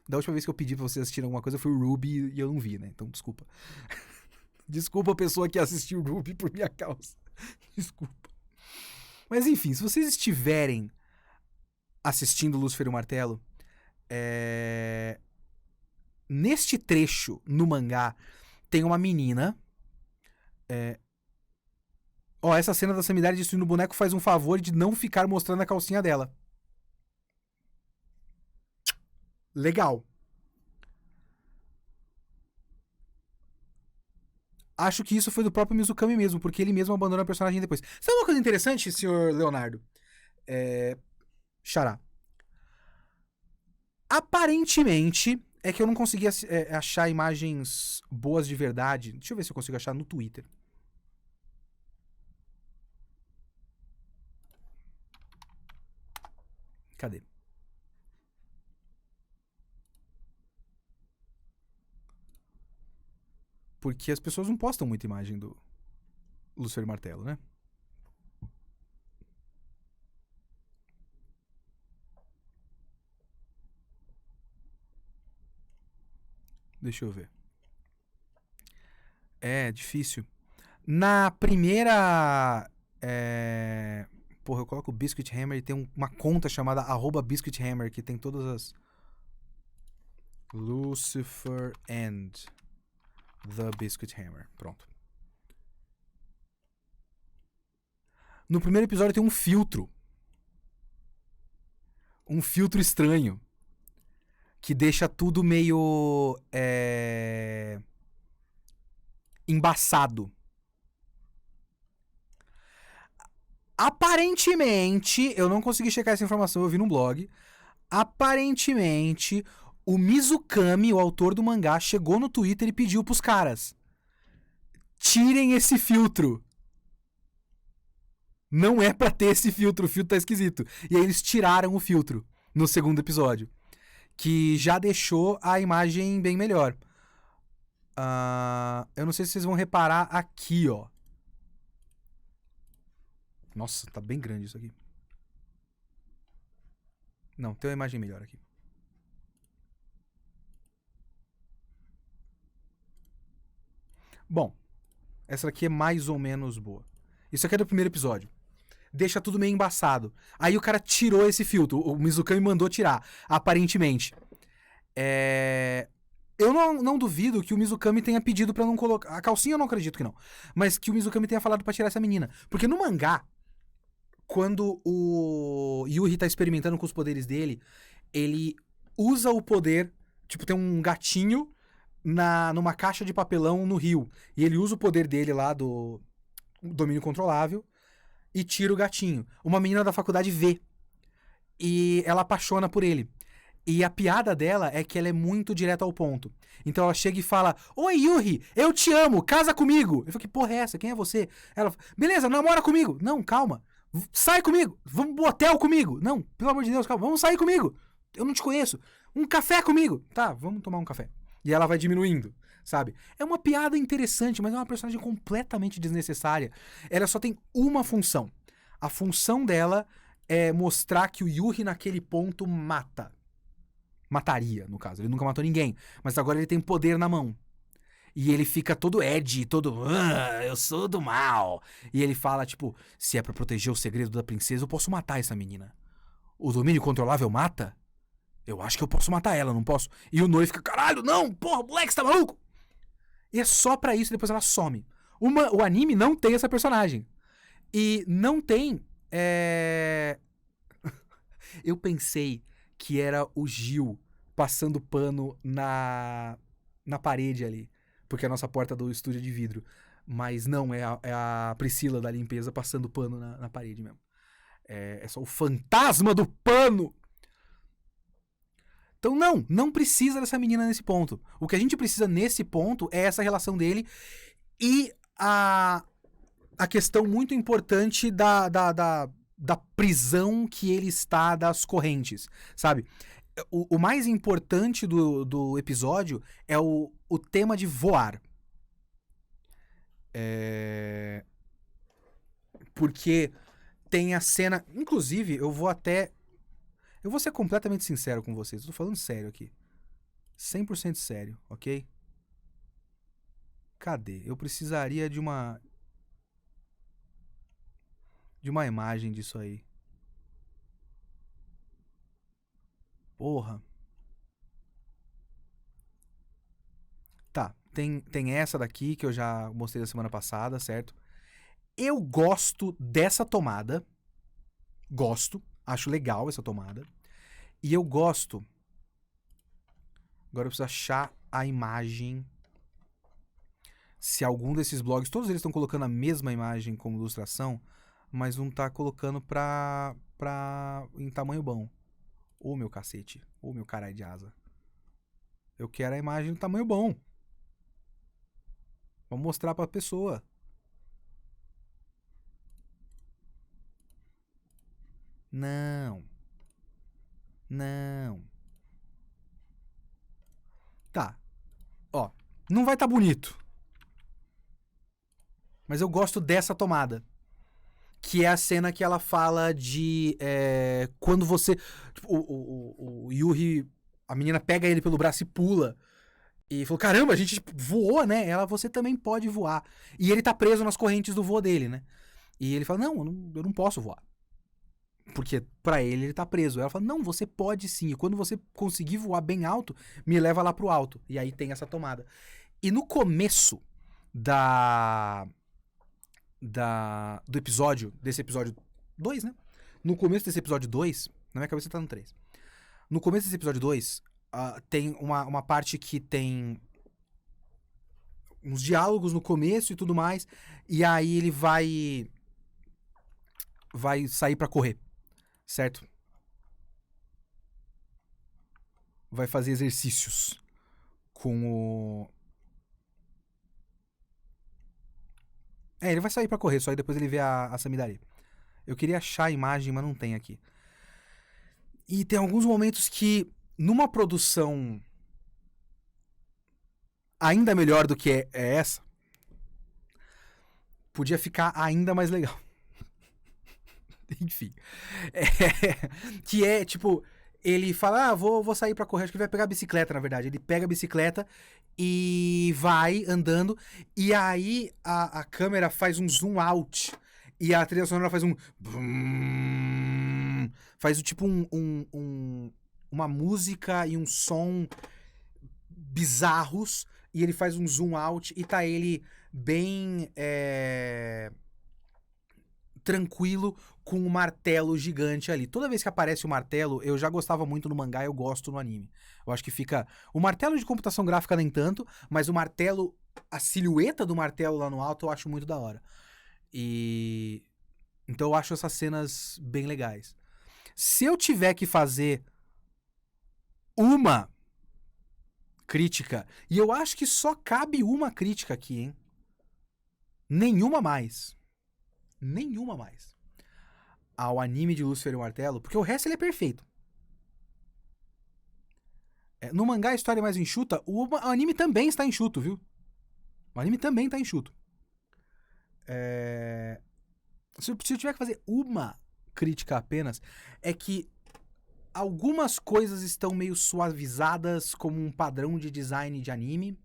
Da última vez que eu pedi pra vocês assistirem alguma coisa foi o Ruby e eu não vi, né? Então, desculpa. Desculpa a pessoa que assistiu o Ruby por minha causa. Desculpa. Mas enfim, se vocês estiverem assistindo Lúcifer e o Martelo, neste trecho no mangá tem uma menina. Essa cena da Samidare destruindo o boneco faz um favor de não ficar mostrando a calcinha dela. Legal. acho que isso foi do próprio Mizukami mesmo, porque ele mesmo abandonou a personagem depois. Sabe uma coisa interessante, senhor Leonardo? Xará. Aparentemente, é que eu não conseguia achar imagens boas de verdade. Deixa eu ver se eu consigo achar no Twitter. Cadê? Porque as pessoas não postam muita imagem do Lúcifer Martelo, né? Deixa eu ver. É difícil. Na primeira. Porra, eu coloco o Biscuit Hammer e tem uma conta chamada @BiscuitHammer que tem todas as. Lucifer and the Biscuit Hammer. Pronto. No primeiro episódio tem um filtro. Um filtro estranho. Que deixa tudo meio. Embaçado. Aparentemente, eu não consegui checar essa informação, eu vi num blog. Aparentemente, o Mizukami, o autor do mangá, chegou no Twitter e pediu pros caras: tirem esse filtro. Não é pra ter esse filtro, o filtro tá esquisito. E aí eles tiraram o filtro no segundo episódio, que já deixou a imagem bem melhor. Eu não sei se vocês vão reparar aqui, ó. Nossa, tá bem grande isso aqui. Não, tem uma imagem melhor aqui. Bom, essa aqui é mais ou menos boa. Isso aqui é do primeiro episódio. Deixa tudo meio embaçado. Aí o cara tirou esse filtro. O Mizukami mandou tirar, aparentemente. Eu não duvido que o Mizukami tenha pedido pra não colocar... A calcinha eu não acredito que não. Mas que o Mizukami tenha falado pra tirar essa menina. Porque no mangá, quando o Yuri tá experimentando com os poderes dele, ele usa o poder... Tipo, tem um gatinho numa caixa de papelão no rio. E ele usa o poder dele lá do domínio controlável e tira o gatinho. Uma menina da faculdade vê. E ela apaixona por ele. E a piada dela é que ela é muito direta ao ponto. Então ela chega e fala: oi, Yuri, eu te amo, casa comigo. Eu falo: que porra é essa? Quem é você? Ela fala: beleza, namora comigo. Não, calma. Sai comigo. Vamos pro hotel comigo. Não, pelo amor de Deus, calma. Vamos sair comigo. Eu não te conheço. Um café comigo. Tá, vamos tomar um café. E ela vai diminuindo, sabe? É uma piada interessante, mas é uma personagem completamente desnecessária. Ela só tem uma função. A função dela é mostrar que o Yuri naquele ponto mata. Mataria, no caso. Ele nunca matou ninguém. Mas agora ele tem poder na mão. E ele fica todo edgy, todo... eu sou do mal. E ele fala, tipo... Se é pra proteger o segredo da princesa, eu posso matar essa menina. O domínio controlável mata? Eu acho que eu posso matar ela, não posso? E o Noi fica... Caralho, não! Porra, moleque, você tá maluco? E é só pra isso, depois ela some. O anime não tem essa personagem. E não tem... Eu pensei que era o Gil passando pano na parede ali. Porque é a nossa porta do estúdio é de vidro. Mas não, é a Priscila da limpeza passando pano na parede mesmo. É só o fantasma do pano! Então não precisa dessa menina nesse ponto. O que a gente precisa nesse ponto é essa relação dele e a questão muito importante da prisão que ele está das correntes, sabe? O mais importante do episódio é o tema de voar. Porque tem a cena... Inclusive, eu vou ser completamente sincero com vocês. Eu tô falando sério aqui. 100% sério, ok? Cadê? Eu precisaria de uma imagem disso aí. Porra. Tá, tem essa daqui que eu já mostrei na semana passada, certo? Eu gosto dessa tomada. Gosto. Acho legal essa tomada. E eu gosto... Agora eu preciso achar a imagem se algum desses blogs, todos eles estão colocando a mesma imagem como ilustração, mas um tá colocando em tamanho bom. Ô, meu cacete. Ô, meu caralho de asa. Eu quero a imagem no tamanho bom. Vamos mostrar pra pessoa. Não. Não. Tá. Ó. Não vai tá bonito. Mas eu gosto dessa tomada. Que é a cena que ela fala de... quando você... Tipo, o Yuri... A menina pega ele pelo braço e pula. E falou, caramba, a gente voou, né? Ela, você também pode voar. E ele tá preso nas correntes do voo dele, né? E ele fala, não, eu não posso voar. Porque pra ele tá preso. Ela fala, não, você pode sim. E quando você conseguir voar bem alto, me leva lá pro alto. E aí tem essa tomada. E no começo do episódio, desse episódio 2, né? No começo desse episódio 2, na minha cabeça tá no 3. No começo desse episódio 2, tem uma parte que tem uns diálogos no começo e tudo mais. E aí ele vai sair pra correr, certo? Vai fazer exercícios com o... ele vai sair pra correr, só aí depois ele vê a Samidare. Eu queria achar a imagem, mas não tem aqui. E tem alguns momentos que, numa produção ainda melhor do que é essa, podia ficar ainda mais legal. Enfim. Que é, tipo, ele fala, vou sair pra correr, acho que ele vai pegar a bicicleta, na verdade. Ele pega a bicicleta e vai andando, e aí a câmera faz um zoom out, e a trilha sonora faz um... Faz tipo uma música e um som bizarros, e ele faz um zoom out, e tá ele bem tranquilo com um martelo gigante ali. Toda vez que aparece o martelo, eu já gostava muito no mangá, eu gosto no anime. Eu acho que fica... O martelo de computação gráfica nem tanto, mas o martelo, a silhueta do martelo lá no alto, eu acho muito da hora. E... Então eu acho essas cenas bem legais. Se eu tiver que fazer uma crítica, e eu acho que só cabe uma crítica aqui, hein? Nenhuma mais. Nenhuma mais. Ao anime de Lúcifer e o Martelo, porque o resto ele é perfeito. No mangá a história é mais enxuta, o anime também está enxuto, viu? O anime também está enxuto. Se eu tiver que fazer uma crítica apenas, é que algumas coisas estão meio suavizadas como um padrão de design de anime,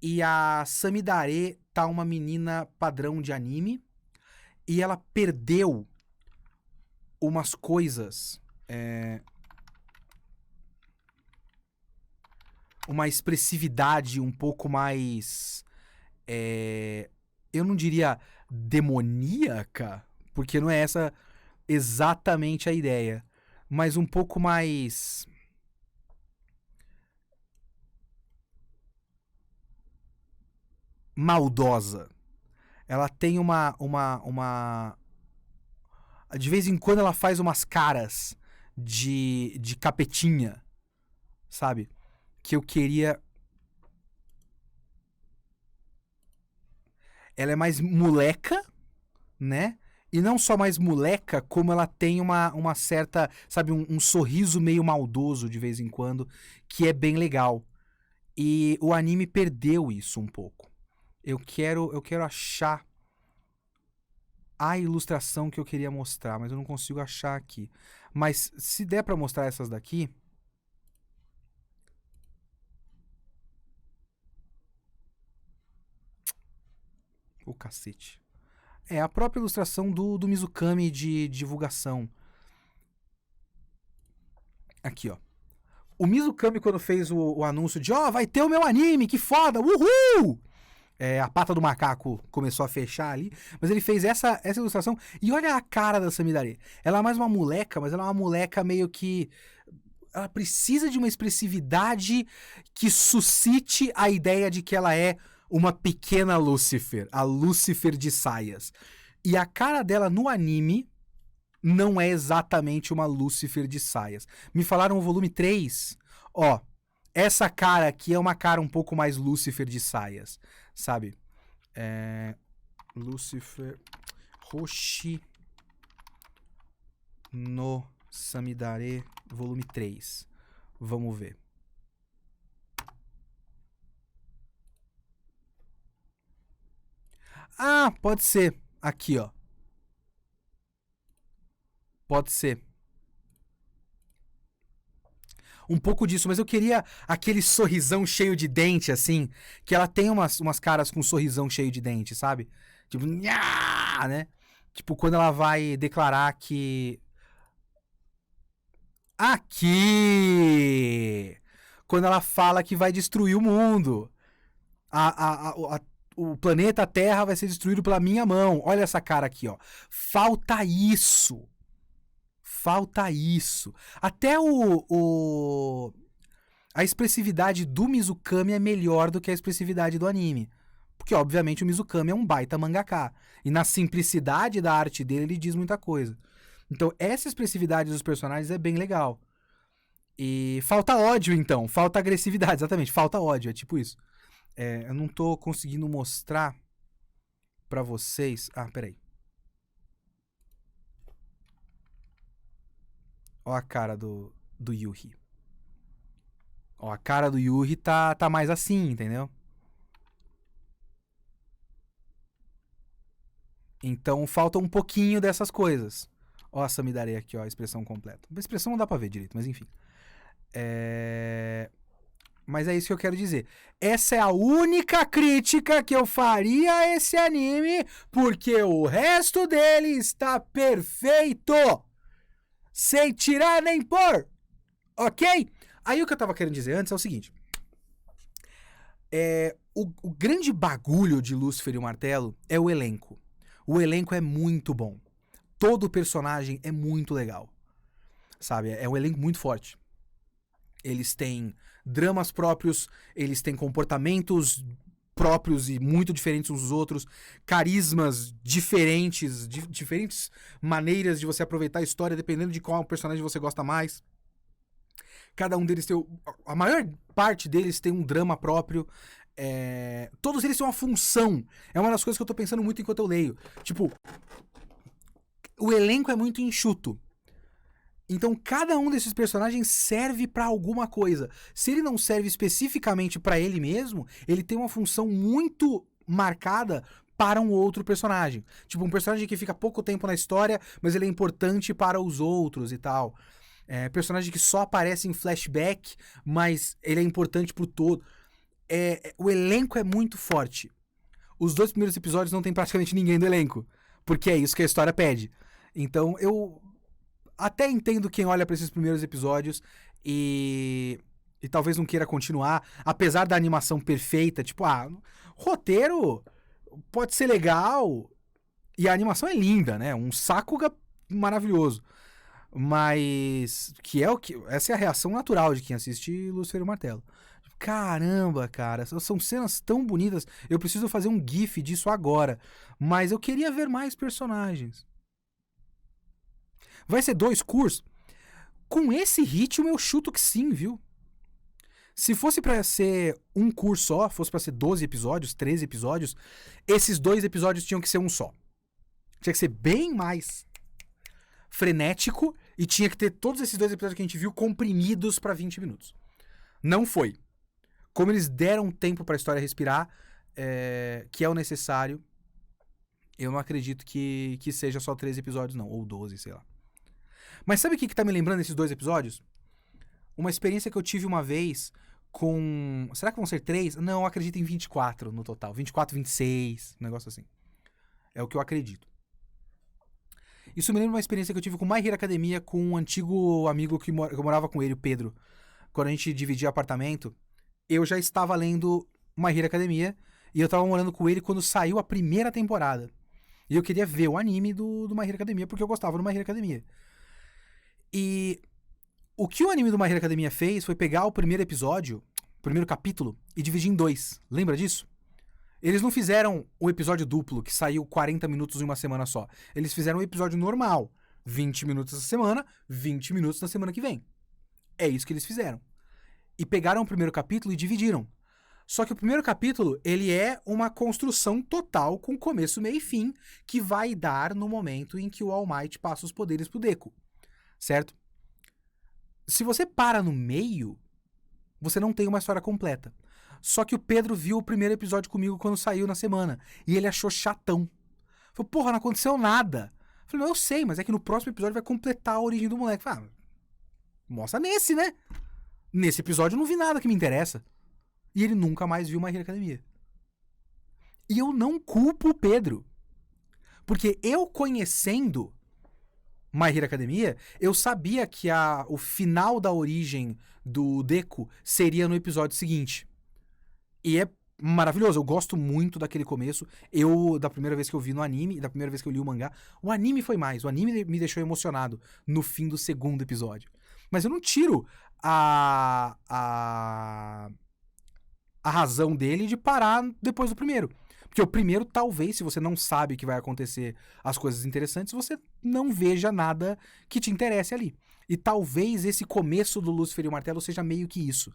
e a Samidare tá uma menina padrão de anime, e ela perdeu umas coisas, uma expressividade um pouco mais, eu não diria demoníaca, porque não é essa exatamente a ideia, mas um pouco mais maldosa. Ela tem uma... De vez em quando ela faz umas caras de capetinha, sabe? Que eu queria... Ela é mais moleca, né? E não só mais moleca, como ela tem uma certa, sabe, um sorriso meio maldoso de vez em quando, que é bem legal. E o anime perdeu isso um pouco. Eu quero achar a ilustração que eu queria mostrar, mas eu não consigo achar aqui. Mas se der pra mostrar essas daqui... O cacete. É a própria ilustração do Mizukami de divulgação. Aqui, ó. O Mizukami, quando fez o anúncio de vai ter o meu anime, que foda, uhul! A pata do macaco começou a fechar ali, mas ele fez essa ilustração, e olha a cara da Samidare. Ela é mais uma moleca, mas ela é uma moleca meio que... Ela precisa de uma expressividade que suscite a ideia de que ela é uma pequena Lúcifer, a Lúcifer de saias. E a cara dela no anime não é exatamente uma Lúcifer de saias. Me falaram o volume 3, ó, essa cara aqui é uma cara um pouco mais Lúcifer de saias, sabe? Lúcifer Hoshi no Samidare, volume 3. Vamos ver. Ah, pode ser. Aqui, ó. Pode ser. Um pouco disso, mas eu queria aquele sorrisão cheio de dente, assim. Que ela tem umas caras com sorrisão cheio de dente, sabe? Tipo, nhá, né? Tipo, quando ela vai declarar que... Aqui! Quando ela fala que vai destruir o mundo. O planeta Terra vai ser destruído pela minha mão. Olha essa cara aqui, ó. Falta isso. Falta isso. Até a expressividade do Mizukami é melhor do que a expressividade do anime. Porque, obviamente, o Mizukami é um baita mangaka. E na simplicidade da arte dele, ele diz muita coisa. Então, essa expressividade dos personagens é bem legal. E falta ódio, então. Falta agressividade, exatamente. Falta ódio, é tipo isso. Eu não tô conseguindo mostrar pra vocês... Ah, peraí. Ó a cara do Yuhi. Ó, a cara do Yuhi tá mais assim, entendeu? Então falta um pouquinho dessas coisas. Ó a Samidare aqui, ó, a expressão completa. A expressão não dá pra ver direito, mas enfim. Mas é isso que eu quero dizer. Essa é a única crítica que eu faria a esse anime, porque o resto dele está perfeito! Sem tirar nem pôr! Ok? Aí o que eu tava querendo dizer antes é o seguinte. O grande bagulho de Lúcifer e o Martelo é o elenco. O elenco é muito bom. Todo personagem é muito legal. Sabe? É um elenco muito forte. Eles têm dramas próprios, eles têm comportamentos próprios e muito diferentes uns dos outros, carismas diferentes, diferentes maneiras de você aproveitar a história dependendo de qual personagem você gosta mais. Cada um deles tem... A maior parte deles tem um drama próprio. Todos eles têm uma função. É uma das coisas que eu tô pensando muito enquanto eu leio. Tipo, o elenco é muito enxuto. Então, cada um desses personagens serve pra alguma coisa. Se ele não serve especificamente pra ele mesmo, ele tem uma função muito marcada para um outro personagem. Tipo, um personagem que fica pouco tempo na história, mas ele é importante para os outros e tal. Personagem que só aparece em flashback, mas ele é importante pro todo. O elenco é muito forte. Os 2 primeiros episódios não tem praticamente ninguém do elenco, porque é isso que a história pede. Então, eu até entendo quem olha pra esses primeiros episódios e talvez não queira continuar, apesar da animação perfeita, tipo, roteiro pode ser legal e a animação é linda, né? Um Sakuga maravilhoso. Mas essa é a reação natural de quem assiste Lúcifer e o Martelo. Caramba, cara, são cenas tão bonitas. Eu preciso fazer um gif disso agora, mas eu queria ver mais personagens. Vai ser 2 cursos? Com esse ritmo eu chuto que sim, viu? Se fosse pra ser um curso só, fosse pra ser 12 episódios, 13 episódios, esses 2 episódios tinham que ser um só. Tinha que ser bem mais frenético e tinha que ter todos esses 2 episódios que a gente viu comprimidos pra 20 minutos. Não foi. Como eles deram tempo pra história respirar, que é o necessário, eu não acredito que seja só 13 episódios não, ou 12, sei lá. Mas sabe o que tá me lembrando esses 2 episódios? Uma experiência que eu tive uma vez com... Será que vão ser 3? Não, eu acredito em 24 no total. 24, 26, um negócio assim. É o que eu acredito. Isso me lembra uma experiência que eu tive com My Hero Academia com um antigo amigo que eu morava com ele, o Pedro. Quando a gente dividia apartamento, eu já estava lendo My Hero Academia e eu estava morando com ele quando saiu a primeira temporada. E eu queria ver o anime do My Hero Academia porque eu gostava do My Hero Academia. E o que o anime do My Hero Academia fez foi pegar o primeiro episódio, o primeiro capítulo, e dividir em 2. Lembra disso? Eles não fizeram o episódio duplo, que saiu 40 minutos em uma semana só. Eles fizeram um episódio normal. 20 minutos essa semana, 20 minutos na semana que vem. É isso que eles fizeram. E pegaram o primeiro capítulo e dividiram. Só que o primeiro capítulo, ele é uma construção total com começo, meio e fim, que vai dar no momento em que o All Might passa os poderes pro Deku. Certo? Se você para no meio, você não tem uma história completa. Só que o Pedro viu o primeiro episódio comigo quando saiu na semana. E ele achou chatão. Falei, porra, não aconteceu nada. Falei, não, eu sei, mas é que no próximo episódio vai completar a origem do moleque. Falei, mostra nesse, né? Nesse episódio eu não vi nada que me interessa. E ele nunca mais viu My Hero Academia. E eu não culpo o Pedro. Porque eu conhecendo My Hero Academia, eu sabia que o final da origem do Deku seria no episódio seguinte. E é maravilhoso, eu gosto muito daquele começo. Da primeira vez que eu vi no anime, e da primeira vez que eu li o mangá, o anime foi mais. O anime me deixou emocionado no fim do segundo episódio. Mas eu não tiro a razão dele de parar depois do primeiro. Porque o primeiro, talvez, se você não sabe que vai acontecer as coisas interessantes, você não veja nada que te interesse ali. E talvez esse começo do Lúcifer e o Martelo seja meio que isso.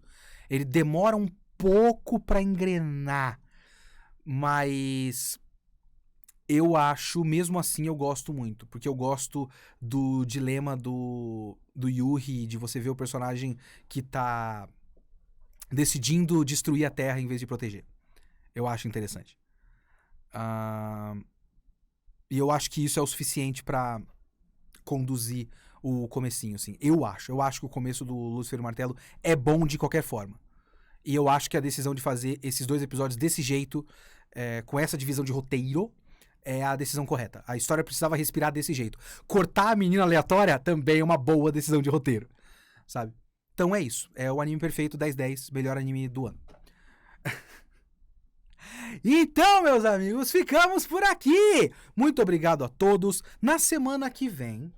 Ele demora um pouco pra engrenar, mas eu acho, mesmo assim, eu gosto muito, porque eu gosto do dilema do Yuri, de você ver o personagem que tá decidindo destruir a Terra em vez de proteger. Eu acho interessante. E eu acho que isso é o suficiente pra conduzir o comecinho, assim. Eu acho que o começo do Lúcifer e o Martelo é bom de qualquer forma. E eu acho que a decisão de fazer esses 2 episódios desse jeito, com essa divisão de roteiro, é a decisão correta. A história precisava respirar desse jeito. Cortar a menina aleatória também é uma boa decisão de roteiro, sabe? Então é isso. É o anime perfeito, 10/10, melhor anime do ano. Então, meus amigos, ficamos por aqui. Muito obrigado a todos. Na semana que vem,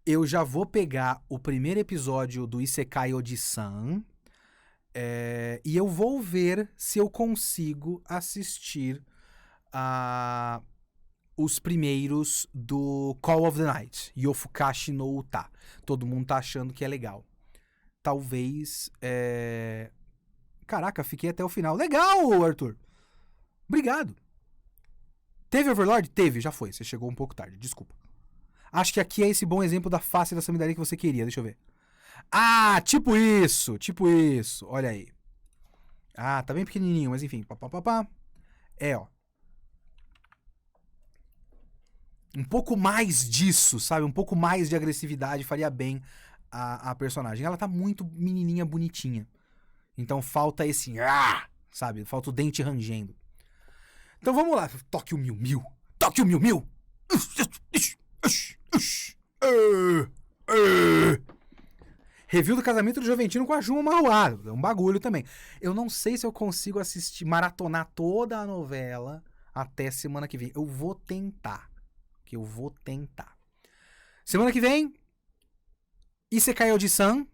eu já vou pegar o primeiro episódio do Isekai Oji-san. E eu vou ver se eu consigo assistir os primeiros do Call of the Night, Yofukashi no Uta. Todo mundo tá achando que é legal. Talvez... Caraca, fiquei até o final. Legal, Arthur! Obrigado. Teve Overlord? Teve, já foi. Você chegou um pouco tarde, desculpa. Acho que aqui é esse bom exemplo da face da Samidaria que você queria, deixa eu ver. Ah, tipo isso, olha aí. Ah, tá bem pequenininho, mas enfim. Ó. Um pouco mais disso, sabe? Um pouco mais de agressividade faria bem a personagem. Ela tá muito menininha, bonitinha. Então falta esse... sabe? Falta o dente rangendo. Então vamos lá. Toque o Miu. Toque o Miu. Review do Casamento do Joventino com a Juma Marruá. É um bagulho também. Eu não sei se eu consigo maratonar toda a novela até semana que vem. Eu vou tentar. Semana que vem, Isekai Oji-san,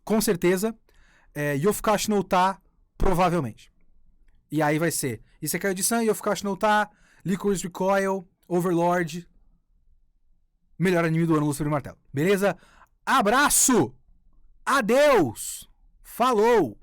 com certeza. Yofukashi no Uta, provavelmente. E aí vai ser Isekai Oji-san, Yofukashi no Uta, Licorice Recoil, Overlord. Melhor anime do ano, Lúcifer e Martelo. Beleza? Abraço! Adeus! Falou!